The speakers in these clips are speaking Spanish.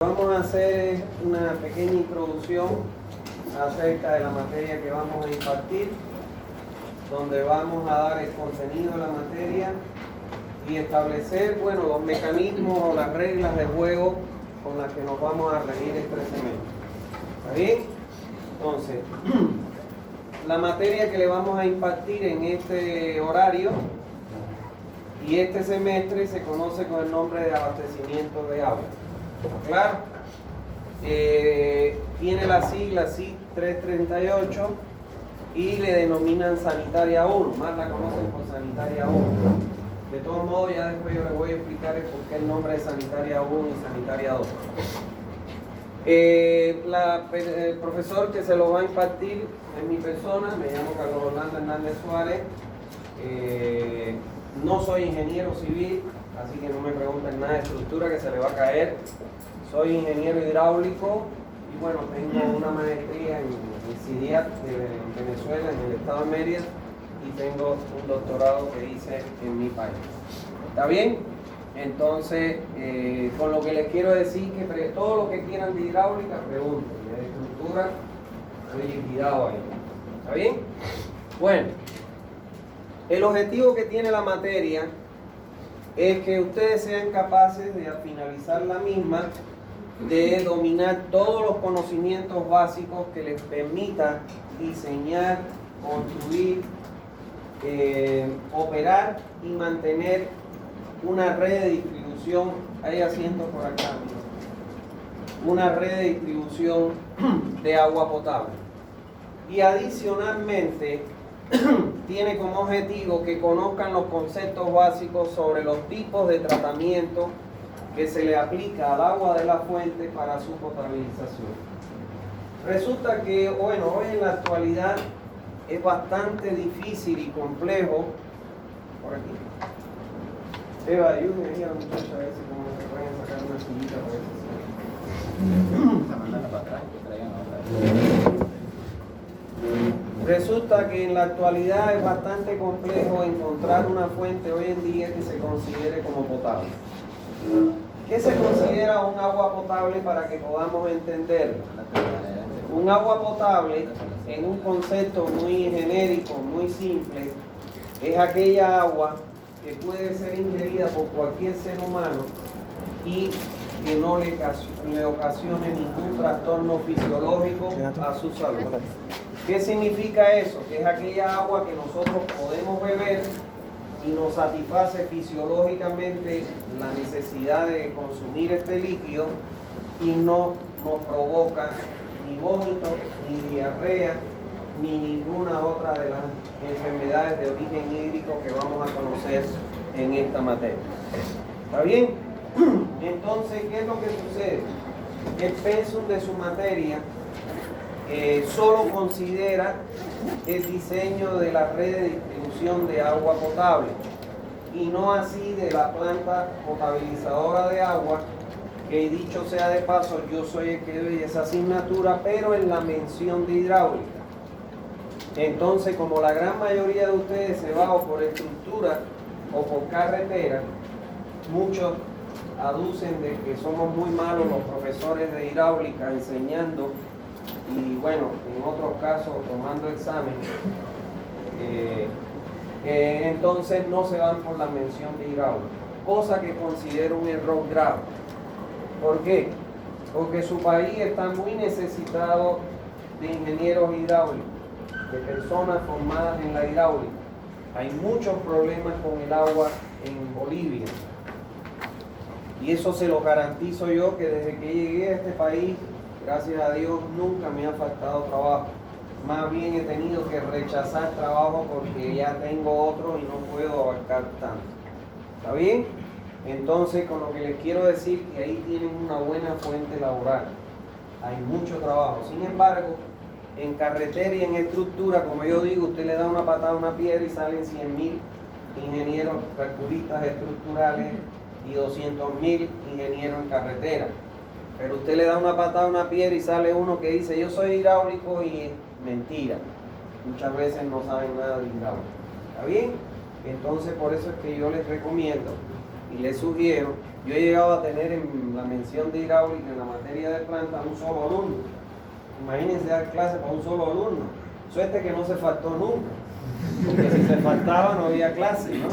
Vamos a hacer una pequeña introducción acerca de la materia que vamos a impartir, donde vamos a dar el contenido de la materia y establecer, los mecanismos o las reglas de juego con las que nos vamos a regir este semestre. ¿Está bien? Entonces, la materia que le vamos a impartir en este horario y este semestre se conoce con el nombre de abastecimiento de agua. Claro, tiene la sigla CIT 338 y le denominan Sanitaria 1, más la conocen por Sanitaria 1. De todos modos, ya después yo les voy a explicar el por qué el nombre de Sanitaria 1 y Sanitaria 2. El profesor que se lo va a impartir es mi persona, me llamo Carlos Orlando Hernández Suárez. No soy ingeniero civil, así que no me pregunten nada de estructura que se le va a caer. Soy ingeniero hidráulico y tengo una maestría en CIDIAT de Venezuela, en el estado de Mérida, y tengo un doctorado que hice en mi país. ¿Está bien? Entonces, con lo que les quiero decir que todo lo que quieran de hidráulica, pregunten. De estructura, estoy liquidado ahí. ¿Está bien? Bueno, el objetivo que tiene la materia es que ustedes sean capaces de, al finalizar la misma, de dominar todos los conocimientos básicos que les permita diseñar, construir, operar y mantener una red de distribución, hay asientos por acá, una red de distribución de agua potable. Y adicionalmente, tiene como objetivo que conozcan los conceptos básicos sobre los tipos de tratamiento que se le aplica al agua de la fuente para su potabilización. Resulta que, hoy en la actualidad es bastante difícil y complejo. Por aquí. Eva, ayúdenme ahí a la muchacha a ver si como se pueden sacar una sillita para eso. Resulta que en la actualidad es bastante complejo encontrar una fuente hoy en día que se considere como potable. ¿Qué se considera un agua potable para que podamos entenderlo? Un agua potable, en un concepto muy genérico, muy simple, es aquella agua que puede ser ingerida por cualquier ser humano y que no le ocasione ningún trastorno fisiológico a su salud. ¿Qué significa eso? Que es aquella agua que nosotros podemos beber y nos satisface fisiológicamente la necesidad de consumir este líquido y no nos provoca ni vómito, ni diarrea, ni ninguna otra de las enfermedades de origen hídrico que vamos a conocer en esta materia. ¿Está bien? Entonces, ¿qué es lo que sucede? El pensum de su materia solo considera el diseño de la red de distribución de agua potable y no así de la planta potabilizadora de agua, que dicho sea de paso, yo soy el que doy esa asignatura, pero en la mención de hidráulica. Entonces, como la gran mayoría de ustedes se va o por estructura o por carretera, muchos aducen de que somos muy malos los profesores de hidráulica enseñando y en otros casos tomando examen, entonces no se van por la mención de hidráulica, cosa que considero un error grave. ¿Por qué? Porque su país está muy necesitado de ingenieros hidráulicos, de personas formadas en la hidráulica. Hay muchos problemas con el agua en Bolivia. Y eso se lo garantizo yo, que desde que llegué a este país, gracias a Dios, nunca me ha faltado trabajo. Más bien he tenido que rechazar trabajo porque ya tengo otro y no puedo abarcar tanto. ¿Está bien? Entonces, con lo que les quiero decir, que ahí tienen una buena fuente laboral. Hay mucho trabajo. Sin embargo, en carretera y en estructura, como yo digo, usted le da una patada a una piedra y salen 100.000 ingenieros calculistas estructurales y 200.000 ingenieros en carretera. Pero usted le da una patada a una piedra y sale uno que dice yo soy hidráulico y es mentira. Muchas veces no saben nada de hidráulica. ¿Está bien? Entonces por eso es que yo les recomiendo y les sugiero, yo he llegado a tener en la mención de hidráulica en la materia de planta un solo alumno. Imagínense dar clase para un solo alumno. Suerte que no se faltó nunca, porque si se faltaba no había clase, ¿no?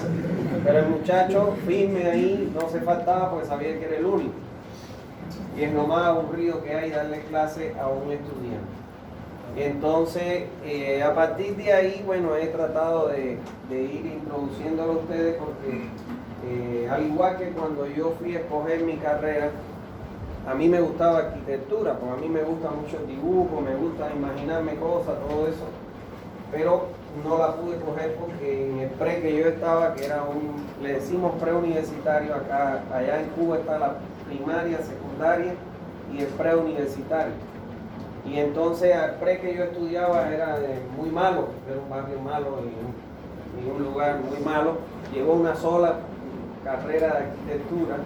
Pero el muchacho firme ahí, no se faltaba porque sabía que era el único. Y es lo más aburrido que hay darle clase a un estudiante. Entonces, a partir de ahí, bueno, he tratado de ir introduciéndolo a ustedes porque al igual que cuando yo fui a escoger mi carrera, a mí me gustaba arquitectura, porque a mí me gusta mucho el dibujo, me gusta imaginarme cosas, todo eso, pero no la pude coger porque en el pre que yo estaba, que era le decimos preuniversitario acá, allá en Cuba está la primaria, secundaria y el preuniversitario. Y entonces al pre que yo estudiaba era muy malo, era un barrio malo y un lugar muy malo. Llegó una sola carrera de arquitectura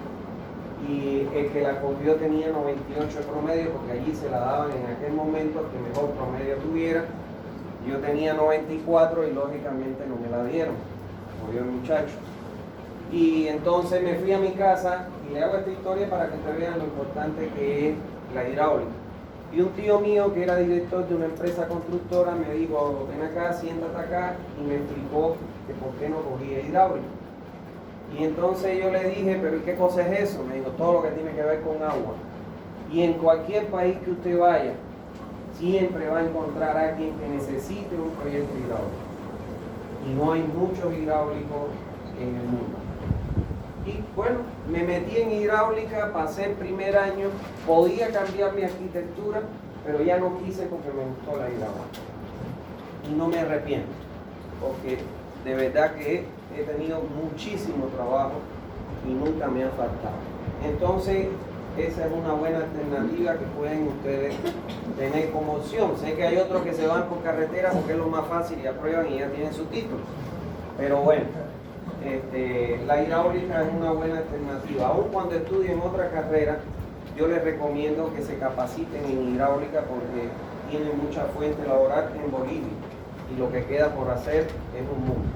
y el que la cogió tenía 98 de promedio porque allí se la daban en aquel momento el que mejor promedio tuviera. Yo tenía 94 y lógicamente no me la dieron, murió el muchacho. Y entonces me fui a mi casa y le hago esta historia para que ustedes vean lo importante que es la hidráulica. Y un tío mío que era director de una empresa constructora me dijo, ven acá, siéntate acá, y me explicó que por qué no cogía hidráulica. Y entonces yo le dije, pero ¿y qué cosa es eso? Me dijo, todo lo que tiene que ver con agua. Y en cualquier país que usted vaya, siempre va a encontrar a alguien que necesite un proyecto hidráulico. Y no hay muchos hidráulicos en el mundo. Y bueno, me metí en hidráulica, pasé el primer año, podía cambiar mi arquitectura, pero ya no quise porque me gustó la hidráulica. Y no me arrepiento, porque de verdad que he tenido muchísimo trabajo y nunca me ha faltado. Entonces, esa es una buena alternativa que pueden ustedes tener como opción. Sé que hay otros que se van por carretera porque es lo más fácil y aprueban y ya tienen su título. Pero bueno, la hidráulica es una buena alternativa. Aun cuando estudien otra carrera, yo les recomiendo que se capaciten en hidráulica porque tienen mucha fuente laboral en Bolivia y lo que queda por hacer es un mundo.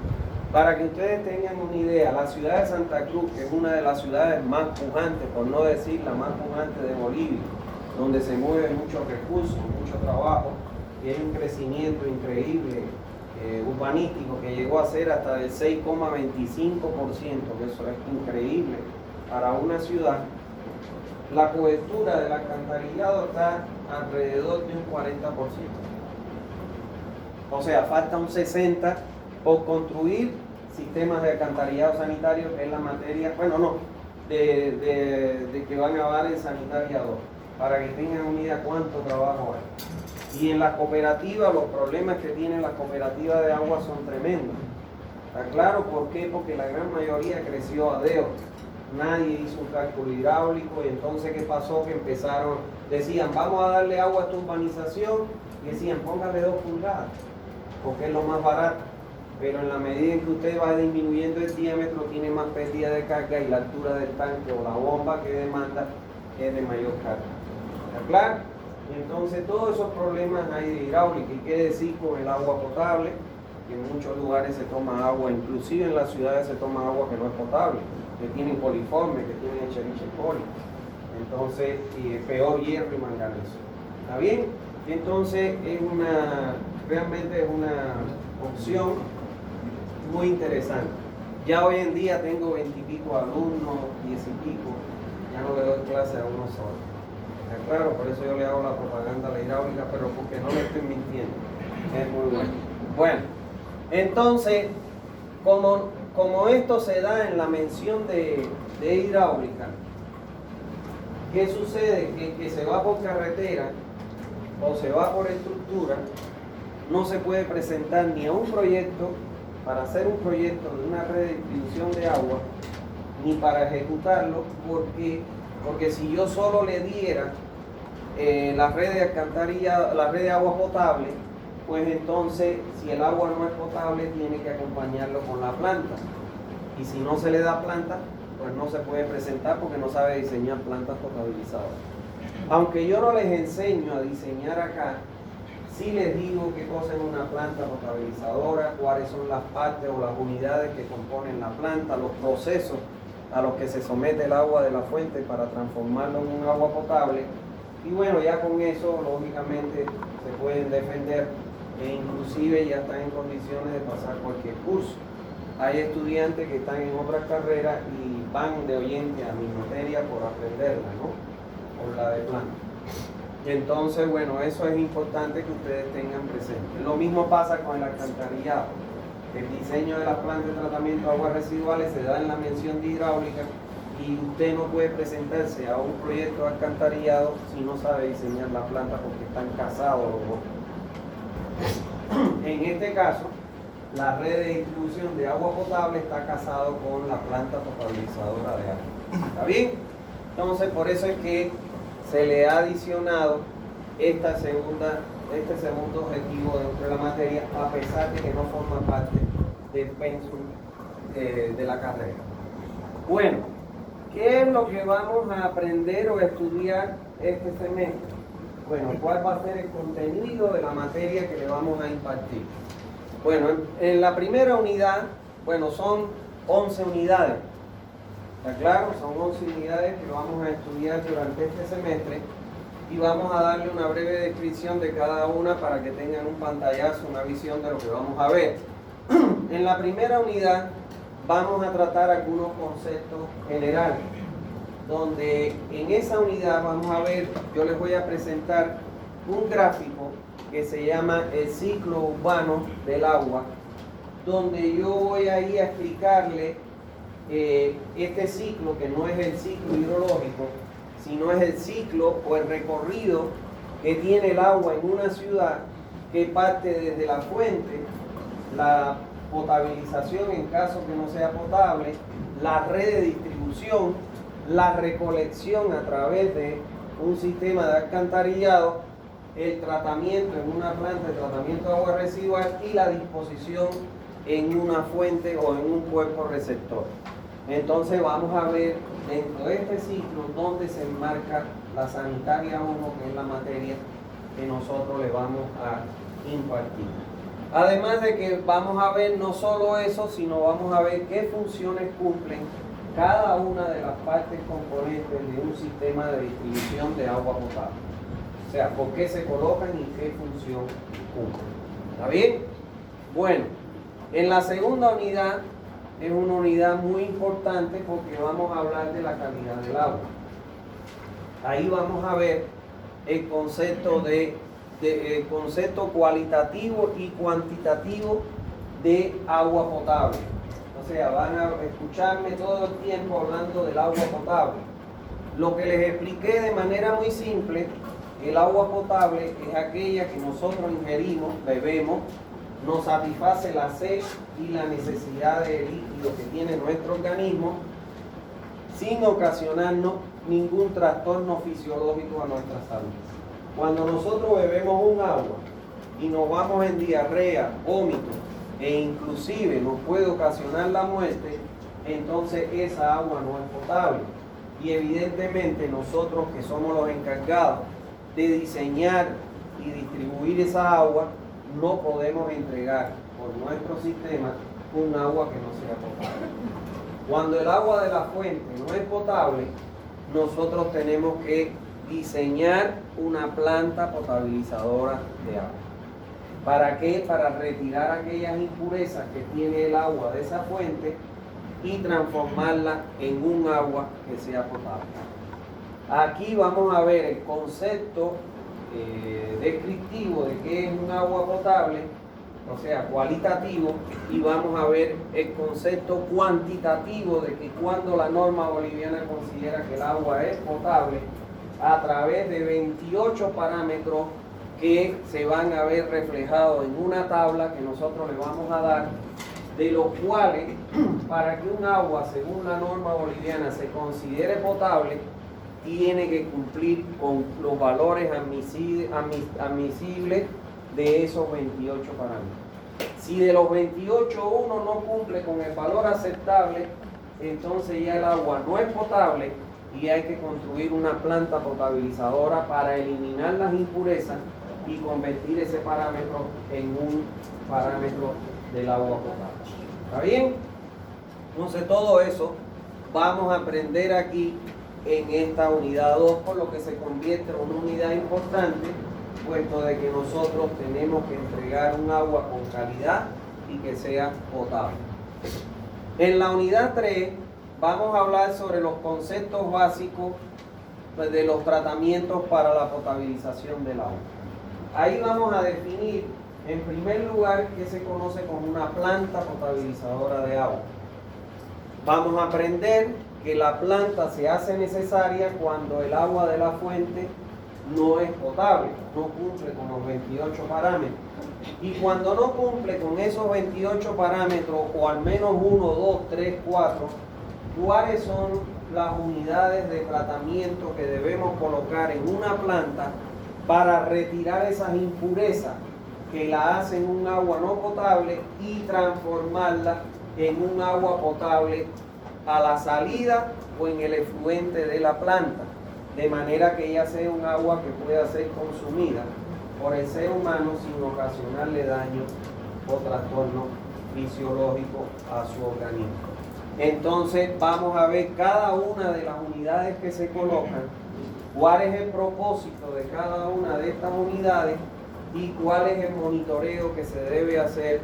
Para que ustedes tengan una idea, la ciudad de Santa Cruz, que es una de las ciudades más pujantes, por no decir la más pujante de Bolivia, donde se mueven muchos recursos, mucho trabajo, y hay un crecimiento increíble urbanístico que llegó a ser hasta del 6,25%, que eso es increíble para una ciudad. La cobertura del alcantarillado está alrededor de un 40%. O sea, falta un 60% por construir sistemas de alcantarillado sanitario, que es la materia, bueno, no, de que van a dar en sanitaria 2, para que tengan una idea cuánto trabajo hay. Y en las cooperativas, los problemas que tienen las cooperativas de agua son tremendos. ¿Está claro? ¿Por qué? Porque la gran mayoría creció a dedo. Nadie hizo un cálculo hidráulico y entonces ¿qué pasó? Que empezaron, decían, vamos a darle agua a esta urbanización y decían, póngale 2 pulgadas, porque es lo más barato. Pero en la medida en que usted va disminuyendo el diámetro, tiene más pérdida de carga y la altura del tanque o la bomba que demanda es de mayor carga. ¿Está claro? Entonces todos esos problemas hay de hidráulica. ¿Y qué decir con el agua potable? Que en muchos lugares se toma agua, inclusive en las ciudades se toma agua que no es potable, que tienen coliformes, que tienen Escherichia coli. Entonces, peor hierro y manganeso. ¿Está bien? Entonces realmente es una opción muy interesante. Ya hoy en día tengo 20 y pico alumnos, 10 y pico, ya no le doy clase a uno solo. ¿Está claro? Por eso yo le hago la propaganda a la hidráulica, pero porque no le estoy mintiendo. Es muy bueno. Bueno, entonces, como esto se da en la mención de hidráulica, ¿qué sucede? Que se va por carretera o se va por estructura, no se puede presentar ni a un proyecto para hacer un proyecto de una red de distribución de agua, ni para ejecutarlo, porque si yo solo le diera la red de alcantarilla, la red de agua potable, pues entonces si el agua no es potable tiene que acompañarlo con la planta, y si no se le da planta, pues no se puede presentar porque no sabe diseñar plantas potabilizadoras. Aunque yo no les enseño a diseñar acá, sí les digo qué cosa es una planta potabilizadora, cuáles son las partes o las unidades que componen la planta, los procesos a los que se somete el agua de la fuente para transformarlo en un agua potable. Y bueno, ya con eso lógicamente se pueden defender e inclusive ya están en condiciones de pasar cualquier curso. Hay estudiantes que están en otras carreras y van de oyente a mi materia por aprenderla, ¿no? Por la de planta. Entonces, bueno, eso es importante que ustedes tengan presente. Lo mismo pasa con el alcantarillado. El diseño de las plantas de tratamiento de aguas residuales se da en la mención de hidráulica y usted no puede presentarse a un proyecto de alcantarillado si no sabe diseñar la planta porque están casados los dos. En este caso, la red de distribución de agua potable está casado con la planta potabilizadora de agua. ¿Está bien? Entonces, por eso es que se le ha adicionado este segundo objetivo dentro de la materia, a pesar de que no forma parte del pensum de la carrera. Bueno, ¿qué es lo que vamos a aprender o estudiar este semestre? Bueno, ¿cuál va a ser el contenido de la materia que le vamos a impartir? Bueno, en la primera unidad, bueno, son 11 unidades. ¿Está claro? Son 11 unidades que vamos a estudiar durante este semestre y vamos a darle una breve descripción de cada una para que tengan un pantallazo, una visión de lo que vamos a ver. En la primera unidad vamos a tratar algunos conceptos generales, donde en esa unidad vamos a ver, yo les voy a presentar un gráfico que se llama el ciclo urbano del agua, donde yo voy a ir a explicarle este ciclo, que no es el ciclo hidrológico, sino es el ciclo o el recorrido que tiene el agua en una ciudad, que parte desde la fuente, la potabilización en caso que no sea potable, la red de distribución, la recolección a través de un sistema de alcantarillado, el tratamiento en una planta de tratamiento de agua residual y la disposición en una fuente o en un cuerpo receptor. Entonces vamos a ver dentro de este ciclo dónde se enmarca la sanitaria 1, que es la materia que nosotros le vamos a impartir. Además de que vamos a ver no solo eso, sino vamos a ver qué funciones cumplen cada una de las partes componentes de un sistema de distribución de agua potable. O sea, por qué se colocan y qué función cumplen. ¿Está bien? Bueno, en la segunda unidad es una unidad muy importante porque vamos a hablar de la calidad del agua. Ahí vamos a ver el concepto el concepto cualitativo y cuantitativo de agua potable. O sea, van a escucharme todo el tiempo hablando del agua potable. Lo que les expliqué de manera muy simple, el agua potable es aquella que nosotros ingerimos, bebemos, nos satisface la sed y la necesidad de líquido que tiene nuestro organismo sin ocasionarnos ningún trastorno fisiológico a nuestra salud. Cuando nosotros bebemos un agua y nos vamos en diarrea, vómito e inclusive nos puede ocasionar la muerte, entonces esa agua no es potable. Y evidentemente nosotros, que somos los encargados de diseñar y distribuir esa agua, no podemos entregar por nuestro sistema un agua que no sea potable. Cuando el agua de la fuente no es potable, nosotros tenemos que diseñar una planta potabilizadora de agua. ¿Para qué? Para retirar aquellas impurezas que tiene el agua de esa fuente y transformarla en un agua que sea potable. Aquí vamos a ver el concepto descriptivo de qué es un agua potable, o sea, cualitativo, y vamos a ver el concepto cuantitativo de que cuando la norma boliviana considera que el agua es potable, a través de 28 parámetros que se van a ver reflejados en una tabla que nosotros le vamos a dar, de los cuales, para que un agua, según la norma boliviana, se considere potable, tiene que cumplir con los valores admisibles de esos 28 parámetros. Si de los 28 uno no cumple con el valor aceptable, entonces ya el agua no es potable y hay que construir una planta potabilizadora para eliminar las impurezas y convertir ese parámetro en un parámetro del agua potable. ¿Está bien? Entonces todo eso vamos a aprender aquí en esta unidad 2, por lo que se convierte en una unidad importante, puesto de que nosotros tenemos que entregar un agua con calidad y que sea potable. En la unidad 3 vamos a hablar sobre los conceptos básicos de los tratamientos para la potabilización del agua. Ahí vamos a definir, en primer lugar, qué se conoce como una planta potabilizadora de agua. Vamos a aprender que la planta se hace necesaria cuando el agua de la fuente no es potable, no cumple con los 28 parámetros. Y cuando no cumple con esos 28 parámetros, o al menos 1, 2, 3, 4, ¿cuáles son las unidades de tratamiento que debemos colocar en una planta para retirar esas impurezas que la hacen un agua no potable y transformarla en un agua potable a la salida o en el efluente de la planta, de manera que ella sea un agua que pueda ser consumida por el ser humano sin ocasionarle daño o trastorno fisiológico a su organismo? Entonces vamos a ver cada una de las unidades que se colocan, cuál es el propósito de cada una de estas unidades y cuál es el monitoreo que se debe hacer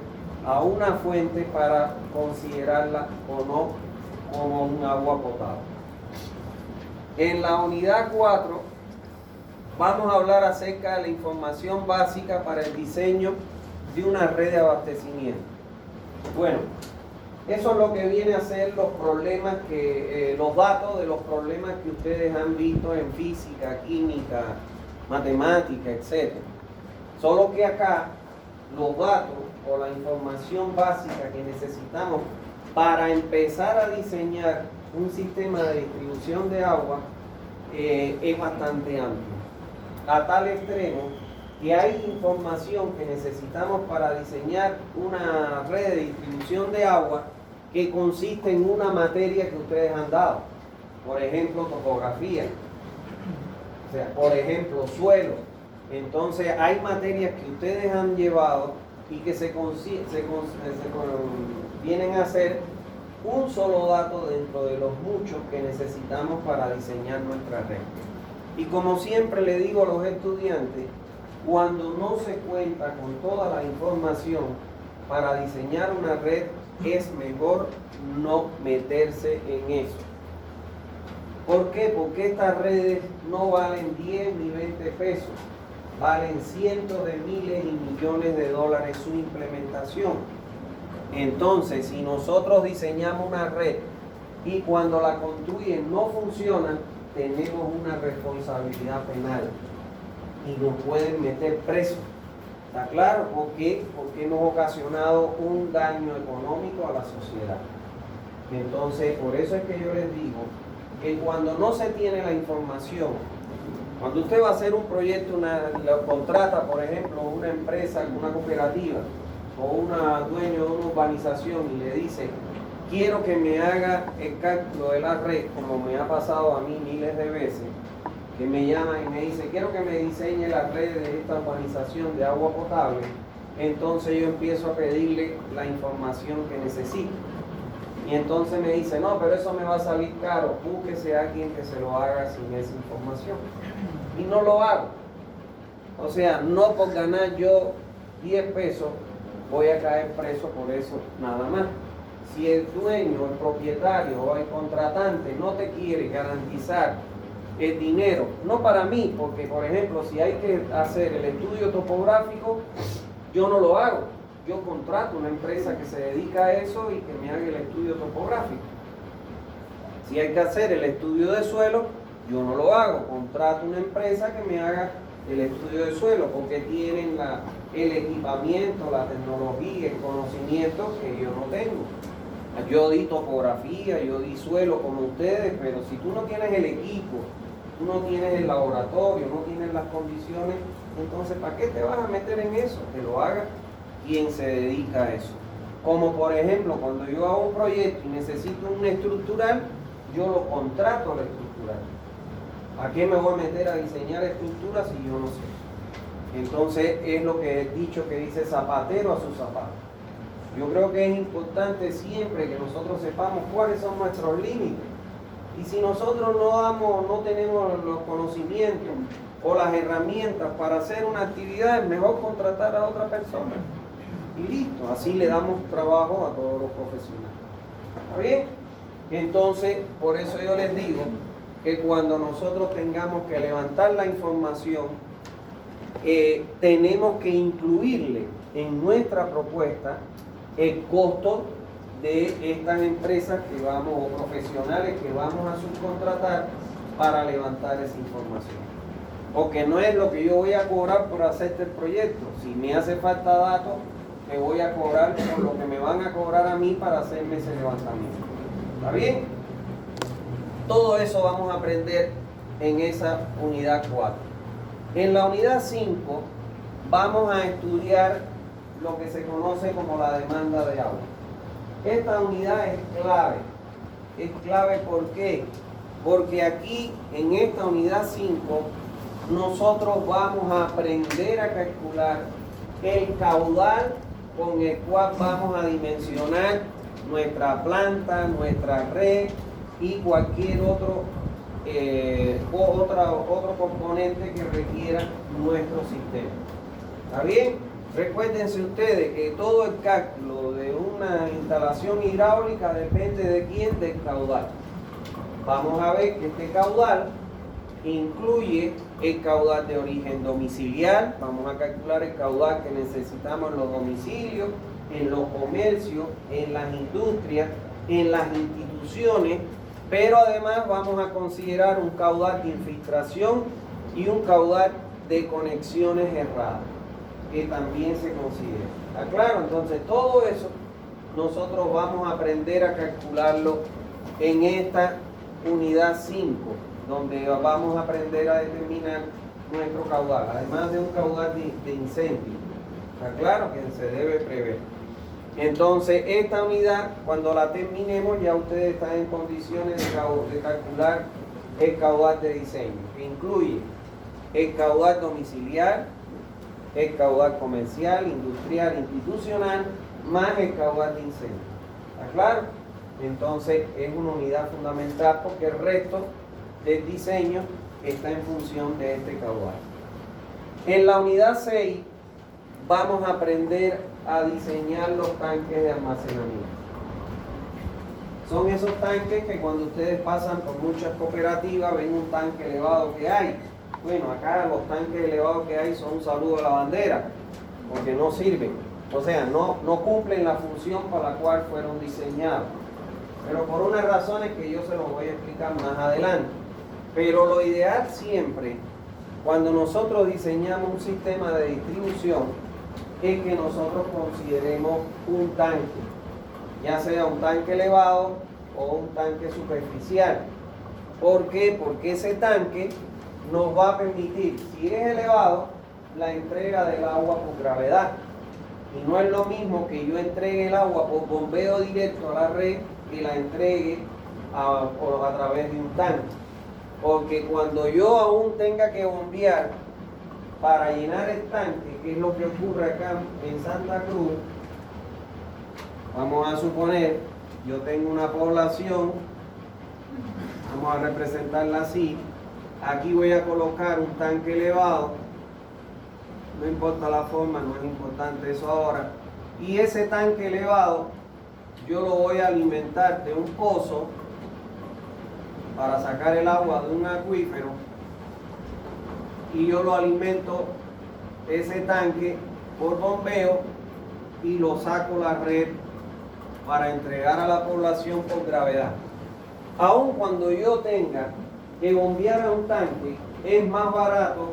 a una fuente para considerarla o no como un agua potable. En la unidad 4 vamos a hablar acerca de la información básica para el diseño de una red de abastecimiento. Bueno, eso es lo que viene a ser los problemas los datos de los problemas que ustedes han visto en física, química, matemática, etc. Solo que acá los datos o la información básica que necesitamos para empezar a diseñar un sistema de distribución de agua es bastante amplio, a tal extremo que hay información que necesitamos para diseñar una red de distribución de agua que consiste en una materia que ustedes han dado, por ejemplo topografía, o sea, por ejemplo suelo. Entonces hay materias que ustedes han llevado y que vienen a ser un solo dato dentro de los muchos que necesitamos para diseñar nuestra red. Y como siempre le digo a los estudiantes, cuando no se cuenta con toda la información para diseñar una red, es mejor no meterse en eso. ¿Por qué? Porque estas redes no valen 10 ni 20 pesos, valen cientos de miles y millones de dólares su implementación. Entonces, si nosotros diseñamos una red y cuando la construyen no funciona, tenemos una responsabilidad penal y nos pueden meter presos. ¿Está claro? ¿Por qué? Porque hemos ocasionado un daño económico a la sociedad. Entonces, por eso es que yo les digo que cuando no se tiene la información, cuando usted va a hacer un proyecto, lo contrata, por ejemplo, una empresa, una cooperativa o una dueño de una urbanización y le dice, quiero que me haga el cálculo de la red, como me ha pasado a mí miles de veces, que me llaman y me dicen, quiero que me diseñe la red de esta urbanización de agua potable. Entonces yo empiezo a pedirle la información que necesito. Y entonces me dice, no, pero eso me va a salir caro, búsquese a alguien que se lo haga sin esa información. Y no lo hago. O sea, no por ganar yo 10 pesos voy a caer preso por eso nada más. Si el dueño, el propietario o el contratante no te quiere garantizar el dinero, no para mí, porque por ejemplo, si hay que hacer el estudio topográfico, yo no lo hago. Yo contrato una empresa que se dedica a eso y que me haga el estudio topográfico. Si hay que hacer el estudio de suelo, yo no lo hago. Contrato una empresa que me haga el estudio de suelo, porque tienen el equipamiento, la tecnología, el conocimiento que yo no tengo. Yo di topografía, yo di suelo como ustedes, pero si tú no tienes el equipo, tú no tienes el laboratorio, no tienes las condiciones, entonces ¿para qué te vas a meter en eso? Que lo haga quien se dedica a eso. Como por ejemplo, cuando yo hago un proyecto y necesito un estructural, yo lo contrato al estructural. ¿A qué me voy a meter a diseñar estructuras si yo no sé? Entonces es lo que he dicho que dice zapatero a su zapato. Yo creo que es importante siempre que nosotros sepamos cuáles son nuestros límites. Y si nosotros no tenemos los conocimientos o las herramientas para hacer una actividad, es mejor contratar a otra persona. Y listo, así le damos trabajo a todos los profesionales. ¿Está bien? Entonces, por eso yo les digo que cuando nosotros tengamos que levantar la información, tenemos que incluirle en nuestra propuesta el costo de estas empresas que vamos, o profesionales que vamos a subcontratar para levantar esa información. Porque no es lo que yo voy a cobrar por hacerte el proyecto. Si me hace falta datos, te voy a cobrar por lo que me van a cobrar a mí para hacerme ese levantamiento. ¿Está bien? Todo eso vamos a aprender en esa unidad 4. En la unidad 5 vamos a estudiar lo que se conoce como la demanda de agua. Esta unidad es clave. Es clave ¿por qué? Porque aquí en esta unidad 5 nosotros vamos a aprender a calcular el caudal con el cual vamos a dimensionar nuestra planta, nuestra red y cualquier otro componente que requiera nuestro sistema. ¿Está bien? Recuérdense ustedes que todo el cálculo de una instalación hidráulica depende de quién, del caudal. Vamos a ver que este caudal incluye el caudal de origen domiciliar. Vamos a calcular el caudal que necesitamos en los domicilios, en los comercios, en las industrias, en las instituciones, pero además vamos a considerar un caudal de infiltración y un caudal de conexiones erradas, que también se considera. ¿Está claro? Entonces todo eso nosotros vamos a aprender a calcularlo en esta unidad 5, donde vamos a aprender a determinar nuestro caudal, además de un caudal de incendio. ¿Está claro? Que se debe prever. Entonces esta unidad, cuando la terminemos, ya ustedes están en condiciones de calcular el caudal de diseño, que incluye el caudal domiciliar, el caudal comercial, industrial, institucional, más el caudal de incendio. ¿Está claro? Entonces es una unidad fundamental porque el resto del diseño está en función de este caudal. En la unidad 6 vamos a aprender a diseñar los tanques de almacenamiento. Son esos tanques que cuando ustedes pasan por muchas cooperativas ven un tanque elevado que hay. Bueno, acá los tanques elevados que hay son un saludo a la bandera, porque no sirven. O sea, no cumplen la función para la cual fueron diseñados. Pero por unas razones que yo se los voy a explicar más adelante. Pero lo ideal siempre, cuando nosotros diseñamos un sistema de distribución, es que nosotros consideremos un tanque, ya sea un tanque elevado o un tanque superficial. ¿Por qué? Porque ese tanque nos va a permitir, si es elevado, la entrega del agua por gravedad. Y no es lo mismo que yo entregue el agua por bombeo directo a la red que la entregue a través de un tanque. Porque cuando yo aún tenga que bombear para llenar el tanque, que es lo que ocurre acá en Santa Cruz, vamos a suponer, yo tengo una población, vamos a representarla así, aquí voy a colocar un tanque elevado, no importa la forma, no es importante eso ahora, y ese tanque elevado yo lo voy a alimentar de un pozo para sacar el agua de un acuífero, y yo lo alimento ese tanque por bombeo y lo saco la red para entregar a la población por gravedad. Aun cuando yo tenga que bombear a un tanque, es más barato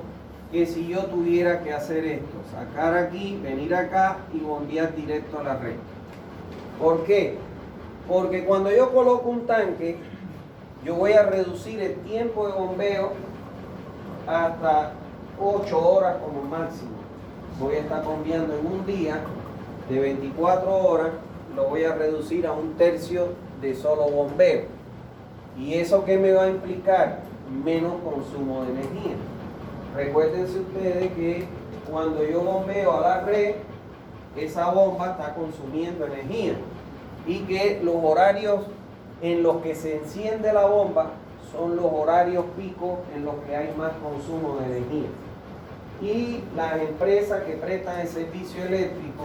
que si yo tuviera que hacer esto, sacar aquí, venir acá y bombear directo a la red. ¿Por qué? Porque cuando yo coloco un tanque, yo voy a reducir el tiempo de bombeo hasta 8 horas como máximo. Voy a estar bombeando en un día de 24 horas, lo voy a reducir a 1/3 de solo bombeo. ¿Y eso qué me va a implicar? Menos consumo de energía. Recuérdense ustedes que cuando yo bombeo a la red, esa bomba está consumiendo energía y que los horarios en los que se enciende la bomba son los horarios picos en los que hay más consumo de energía. Y las empresas que prestan el servicio eléctrico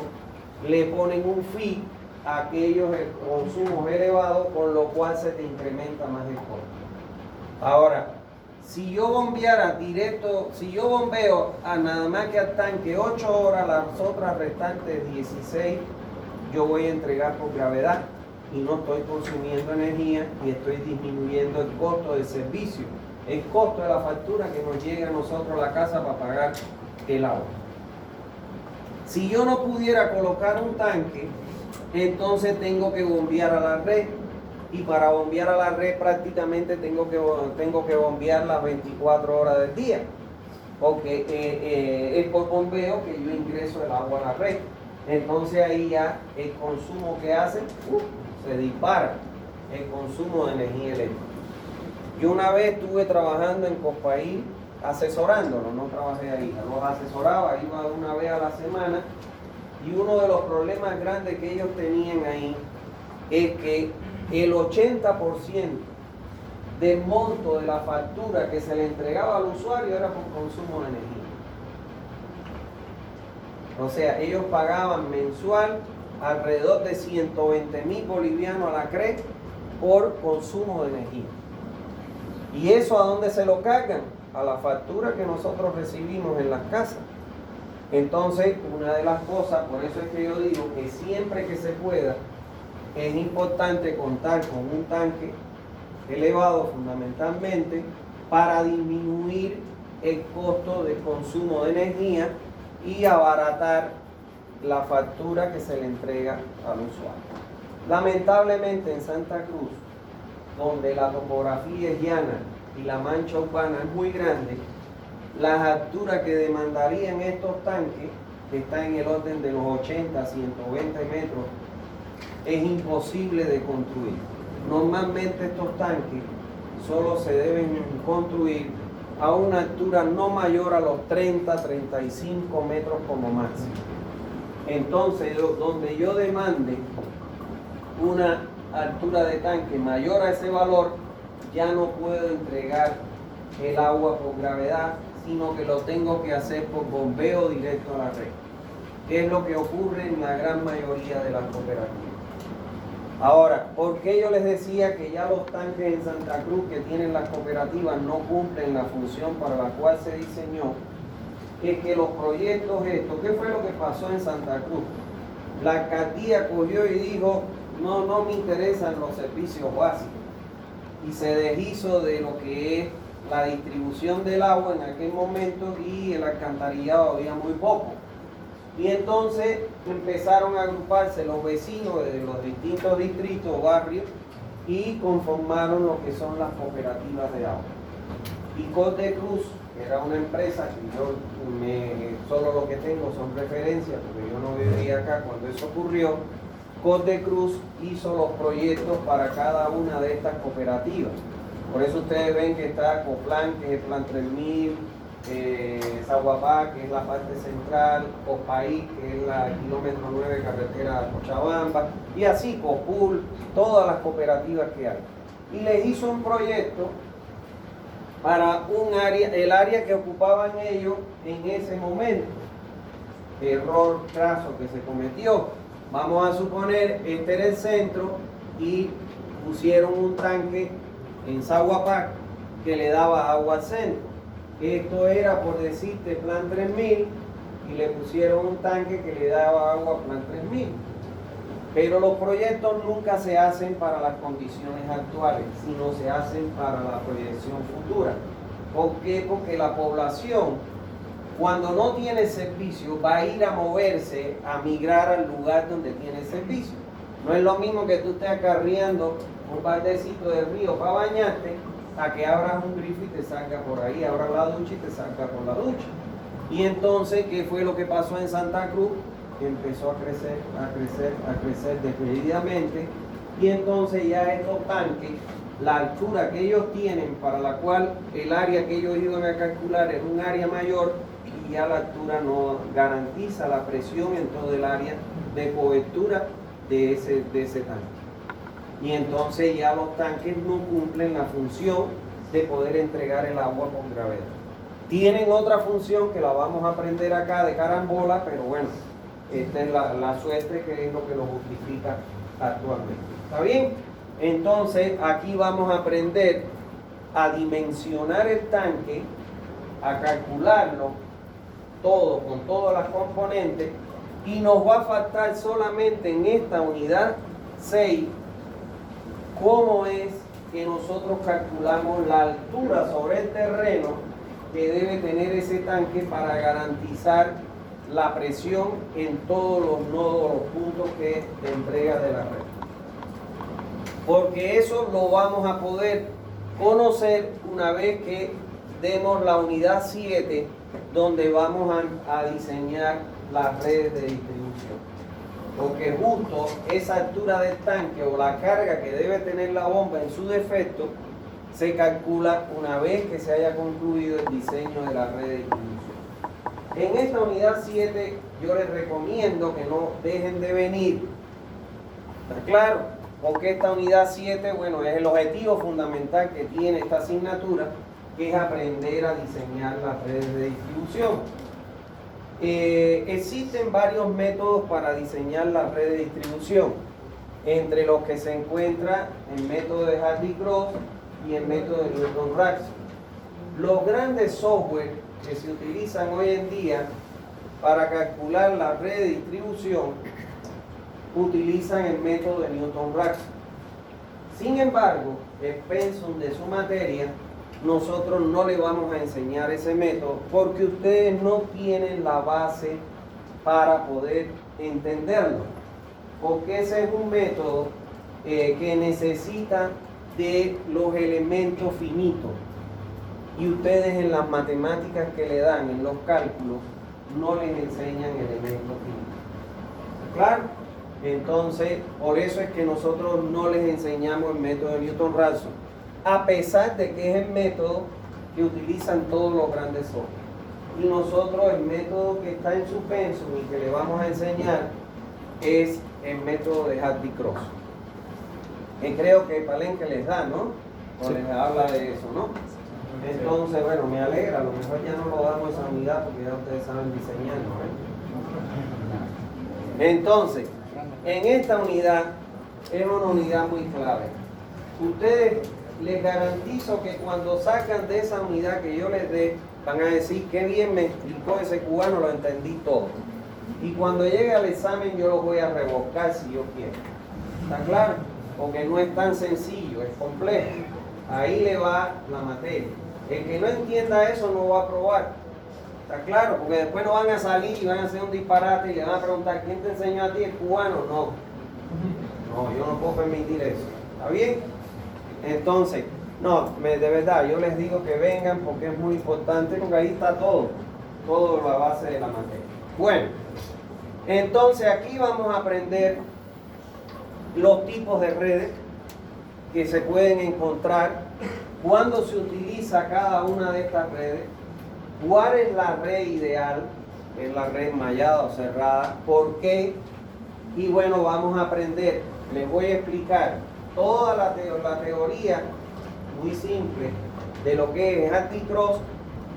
le ponen un fee a aquellos consumos elevados, con lo cual se te incrementa más el costo. Ahora, si yo bombeara directo, si yo bombeo a nada más que al tanque 8 horas, las otras restantes 16, yo voy a entregar por gravedad y no estoy consumiendo energía y estoy disminuyendo el costo del servicio, el costo de la factura que nos llega a nosotros a la casa para pagar el agua. Si yo no pudiera colocar un tanque, entonces tengo que bombear a la red, y para bombear a la red prácticamente tengo que bombear las 24 horas del día, porque es por bombeo que yo ingreso el agua a la red. Entonces ahí ya el consumo que hace se dispara, el consumo de energía eléctrica. Yo una vez estuve trabajando en Cospail asesorándolos, no trabajé ahí, los asesoraba, iba una vez a la semana, y uno de los problemas grandes que ellos tenían ahí es que el 80% del monto de la factura que se le entregaba al usuario era por consumo de energía. O sea, ellos pagaban mensual alrededor de 120.000 bolivianos a la CRE por consumo de energía. ¿Y eso a dónde se lo cargan? A la factura que nosotros recibimos en las casas. Entonces, una de las cosas, por eso es que yo digo que siempre que se pueda, es importante contar con un tanque elevado fundamentalmente para disminuir el costo de consumo de energía y abaratar la factura que se le entrega al usuario. Lamentablemente en Santa Cruz, donde la topografía es llana y la mancha urbana es muy grande, las alturas que demandarían estos tanques, que están en el orden de los 80, 120 metros, es imposible de construir. Normalmente estos tanques solo se deben construir a una altura no mayor a los 30, 35 metros como máximo. Entonces, donde yo demande una altura de tanque mayor a ese valor, ya no puedo entregar el agua por gravedad, sino que lo tengo que hacer por bombeo directo a la red, que es lo que ocurre en la gran mayoría de las cooperativas. Ahora, ¿por qué yo les decía que ya los tanques en Santa Cruz que tienen las cooperativas no cumplen la función para la cual se diseñó? Es que los proyectos estos, ¿qué fue lo que pasó en Santa Cruz? La alcaldía cogió y dijo, no me interesan los servicios básicos, y se deshizo de lo que es la distribución del agua en aquel momento, y el alcantarillado había muy poco. Y entonces empezaron a agruparse los vecinos de los distintos distritos o barrios y conformaron lo que son las cooperativas de agua. Y Cosdecruz, que era una empresa que yo solo lo que tengo son referencias, porque yo no vivía acá cuando eso ocurrió, Cosdecruz hizo los proyectos para cada una de estas cooperativas. Por eso ustedes ven que está Coplan, que es el Plan 3000, Zaguapá, que es la parte central, Cospaí, que es la kilómetro 9 carretera de Cochabamba, y así Copul, todas las cooperativas que hay. Y les hizo un proyecto para un área, el área que ocupaban ellos en ese momento. Error craso que se cometió. Vamos a suponer, este era el centro y pusieron un tanque en Zaguapá que le daba agua al centro. Esto era, por decirte, Plan 3000, y le pusieron un tanque que le daba agua a Plan 3000. Pero los proyectos nunca se hacen para las condiciones actuales, sino se hacen para la proyección futura. ¿Por qué? Porque la población, cuando no tiene servicio, va a ir a moverse, a migrar al lugar donde tiene servicio. No es lo mismo que tú estés acarreando un baldecito de río para bañarte, a que abras un grifo y te salga por ahí, abras la ducha y te salga por la ducha. Y entonces, ¿qué fue lo que pasó en Santa Cruz? Empezó a crecer desmedidamente, y entonces ya estos tanques, la altura que ellos tienen, para la cual el área que ellos iban a calcular es un área mayor, y ya la altura no garantiza la presión en todo el área de cobertura de ese tanque. y entonces ya los tanques no cumplen la función de poder entregar el agua con gravedad. Tienen otra función que la vamos a aprender acá de carambola, pero bueno, esta es la suerte que es lo que lo justifica actualmente. ¿Está bien? Entonces aquí vamos a aprender a dimensionar el tanque, a calcularlo todo con todas las componentes, y nos va a faltar solamente en esta unidad 6 cómo es que nosotros calculamos la altura sobre el terreno que debe tener ese tanque para garantizar la presión en todos los nodos, los puntos que te entrega de la red. Porque eso lo vamos a poder conocer una vez que demos la unidad 7, donde vamos a diseñar las redes de distribución. Porque justo esa altura del tanque o la carga que debe tener la bomba en su defecto se calcula una vez que se haya concluido el diseño de la red de distribución. En esta unidad 7 yo les recomiendo que no dejen de venir. ¿Está claro? Porque esta unidad 7, bueno, es el objetivo fundamental que tiene esta asignatura, que es aprender a diseñar las redes de distribución. Existen varios métodos para diseñar la red de distribución, entre los que se encuentra el método de Hardy-Cross y el método de Newton-Raphson. Los grandes software que se utilizan hoy en día para calcular la red de distribución utilizan el método de Newton-Raphson. Sin embargo, el pensum de su materia, nosotros no le vamos a enseñar ese método porque ustedes no tienen la base para poder entenderlo. Porque ese es un método que necesita de los elementos finitos. Y ustedes en las matemáticas que le dan, en los cálculos, no les enseñan elementos finitos. ¿Claro? Entonces, por eso es que nosotros no les enseñamos el método de Newton-Raphson, a pesar de que es el método que utilizan todos los grandes software. Y nosotros el método que está en su pensum y que le vamos a enseñar es el método de Hardy-Cross. Que creo que Palenque les da, ¿no? O sí, les habla de eso, ¿no? Entonces, bueno, me alegra, a lo mejor ya no lo damos esa unidad porque ya ustedes saben diseñar, ¿no? Entonces, en esta unidad es una unidad muy clave. Ustedes, les garantizo que cuando sacan de esa unidad que yo les dé, van a decir qué bien me explicó ese cubano, lo entendí todo. Y cuando llegue al examen yo lo voy a revolcar si yo quiero. ¿Está claro? Porque no es tan sencillo, es complejo. Ahí le va la materia. El que no entienda eso no va a aprobar. ¿Está claro? Porque después no van a salir y van a hacer un disparate y le van a preguntar ¿quién te enseñó a ti el cubano? No. No, yo no puedo permitir eso. ¿Está bien? Entonces, no, de verdad, yo les digo que vengan porque es muy importante, porque ahí está todo la base de la materia. Bueno, entonces aquí vamos a aprender los tipos de redes que se pueden encontrar, cuándo se utiliza cada una de estas redes, cuál es la red ideal, que es la red mallada o cerrada, por qué, y bueno, vamos a aprender, les voy a explicar toda la teoría muy simple de lo que es Hardy-Cross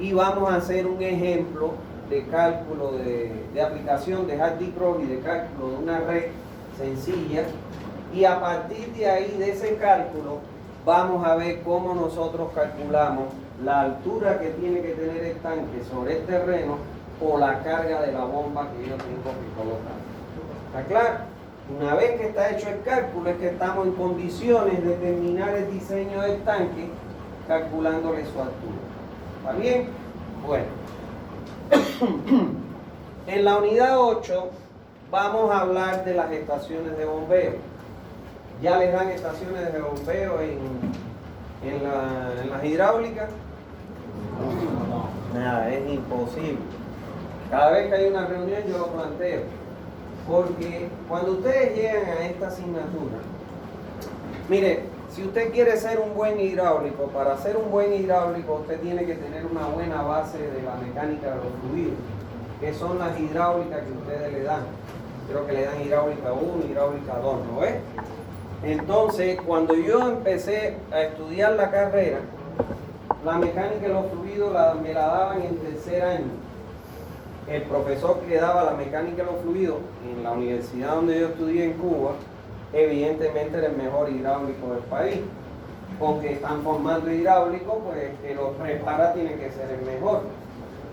y vamos a hacer un ejemplo de cálculo de aplicación de Hardy-Cross y de cálculo de una red sencilla, y a partir de ahí, de ese cálculo, vamos a ver cómo nosotros calculamos la altura que tiene que tener el tanque sobre el terreno o la carga de la bomba que yo tengo que colocar. ¿Está claro? Una vez que está hecho el cálculo es que estamos en condiciones de terminar el diseño del tanque calculándole su altura. ¿Está bien? Bueno. En la unidad 8 vamos a hablar de las estaciones de bombeo. Ya les dan estaciones de bombeo en las hidráulicas. Nada, es imposible. Cada vez que hay una reunión yo lo planteo. Porque cuando ustedes llegan a esta asignatura, mire, si usted quiere ser un buen hidráulico, para ser un buen hidráulico usted tiene que tener una buena base de la mecánica de los fluidos, que son las hidráulicas que ustedes le dan. Creo que le dan hidráulica 1, hidráulica 2, ¿no ves? Entonces, cuando yo empecé a estudiar la carrera, la mecánica de los fluidos me la daban en tercer año. El profesor que daba la mecánica de los fluidos en la universidad donde yo estudié en Cuba, evidentemente era el mejor hidráulico del país. Porque están formando hidráulico, pues que los prepara tiene que ser el mejor.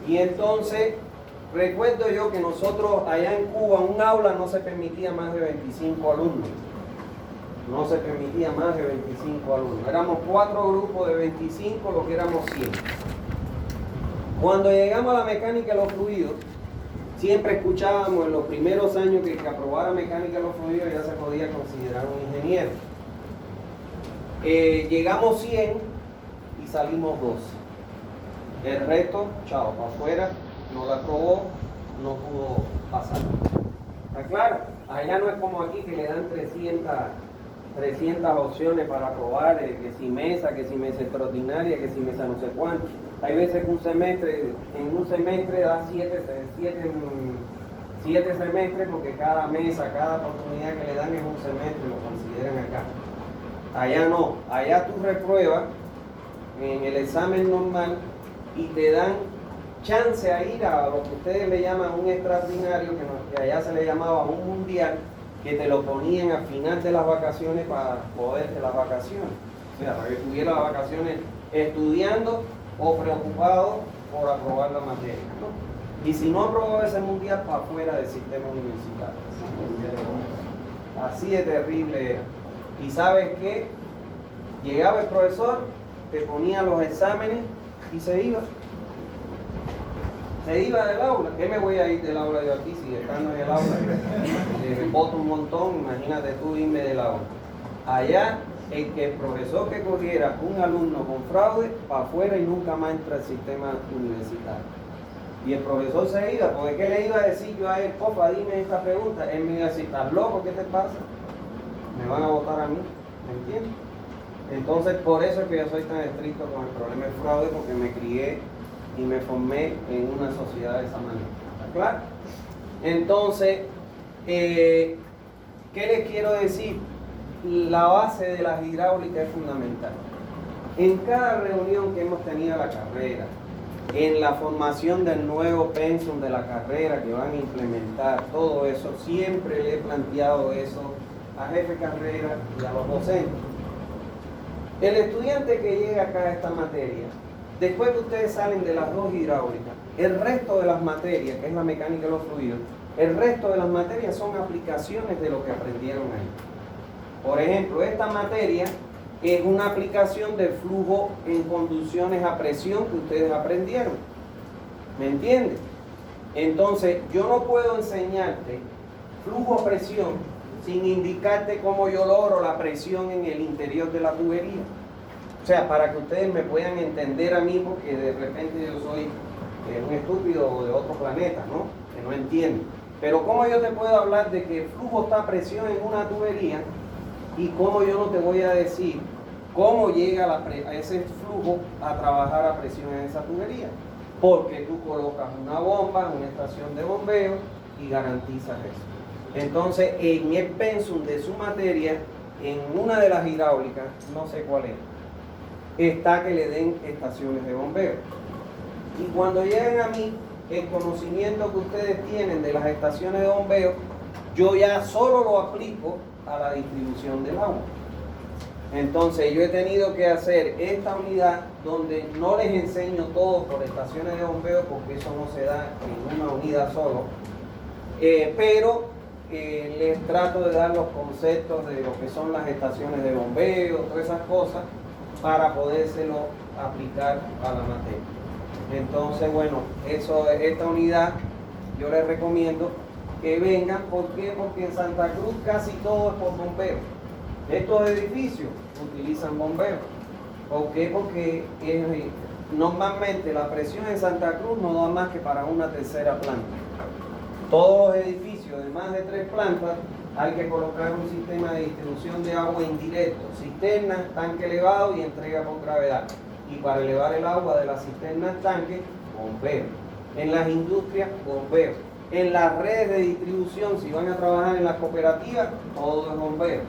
Y entonces, recuerdo yo que nosotros allá en Cuba, un aula no se permitía más de 25 alumnos. No se permitía más de 25 alumnos. Éramos 4 grupos de 25, lo que éramos 100. Cuando llegamos a la mecánica de los fluidos, siempre escuchábamos en los primeros años que aprobara mecánica de los fluidos ya se podía considerar un ingeniero. Llegamos 100 y salimos 12. El resto, chao, para afuera, no la aprobó, no pudo pasar. ¿Está claro? Allá no es como aquí que le dan 300 opciones para aprobar, que si mesa extraordinaria, que si mesa no sé cuánto. Hay veces que en un semestre da 7 semestres porque cada mesa, cada oportunidad que le dan es un semestre, lo consideran acá. Allá no, allá tú repruebas en el examen normal y te dan chance a ir a lo que ustedes le llaman un extraordinario, que allá se le llamaba un mundial, que te lo ponían al final de las vacaciones para poderte las vacaciones. O sea, para que tuviera las vacaciones estudiando o preocupado por aprobar la materia, ¿no? Y si no aprobó ese mundial, para afuera del sistema universitario. Así de terrible era. ¿Y sabes qué? Llegaba el profesor, te ponía los exámenes y se iba. Se iba del aula. ¿Qué me voy a ir del aula yo aquí si estando en el aula me boto un montón? Imagínate tú irme del aula. Allá, el profesor que cogiera un alumno con fraude, para afuera y nunca más entra al sistema universitario. Y el profesor se iba, porque ¿qué le iba a decir yo a él? Popa, dime esta pregunta. Él me iba a decir, ¿estás loco? ¿Qué te pasa? Me van a votar a mí, ¿me entiendes? Entonces, por eso es que yo soy tan estricto con el problema del fraude, porque me crié y me formé en una sociedad de esa manera. ¿Está claro? Entonces, ¿qué les quiero decir? La base de las hidráulicas es fundamental. En cada reunión que hemos tenido en la carrera, en la formación del nuevo pensum de la carrera que van a implementar, todo eso, siempre le he planteado eso a jefe de carrera y a los docentes. El estudiante que llega acá a esta materia, después que ustedes salen de las dos hidráulicas, el resto de las materias, que es la mecánica de los fluidos, el resto de las materias son aplicaciones de lo que aprendieron ahí. Por ejemplo, esta materia es una aplicación del flujo en conducciones a presión que ustedes aprendieron. ¿Me entiendes? Entonces, yo no puedo enseñarte flujo a presión sin indicarte cómo yo logro la presión en el interior de la tubería. O sea, para que ustedes me puedan entender a mí, porque de repente yo soy un estúpido de otro planeta, ¿no? Que no entiendo. Pero ¿cómo yo te puedo hablar de que el flujo está a presión en una tubería y cómo yo no te voy a decir cómo llega a ese flujo a trabajar a presión en esa tubería? Porque tú colocas una bomba, una estación de bombeo y garantizas eso. Entonces, en el pensum de su materia, en una de las hidráulicas, no sé cuál es, está que le den estaciones de bombeo. Y cuando lleguen a mí, el conocimiento que ustedes tienen de las estaciones de bombeo, yo ya solo lo aplico a la distribución del agua. Entonces, yo he tenido que hacer esta unidad donde no les enseño todo por estaciones de bombeo, porque eso no se da en una unidad solo, pero les trato de dar los conceptos de lo que son las estaciones de bombeo, todas esas cosas, para podérselo aplicar a la materia. Entonces, bueno, esta unidad yo les recomiendo que vengan. ¿Por qué? Porque en Santa Cruz casi todo es por bombeo. Estos edificios utilizan bombeo. ¿Por qué? Porque normalmente la presión en Santa Cruz no da más que para una tercera planta. Todos los edificios de más de 3 plantas hay que colocar un sistema de distribución de agua indirecto, cisterna, tanque elevado y entrega por gravedad. Y para elevar el agua de la cisterna al tanque, bombeo. En las industrias, bombeo. En las redes de distribución, si van a trabajar en las cooperativas, todo es bombeo.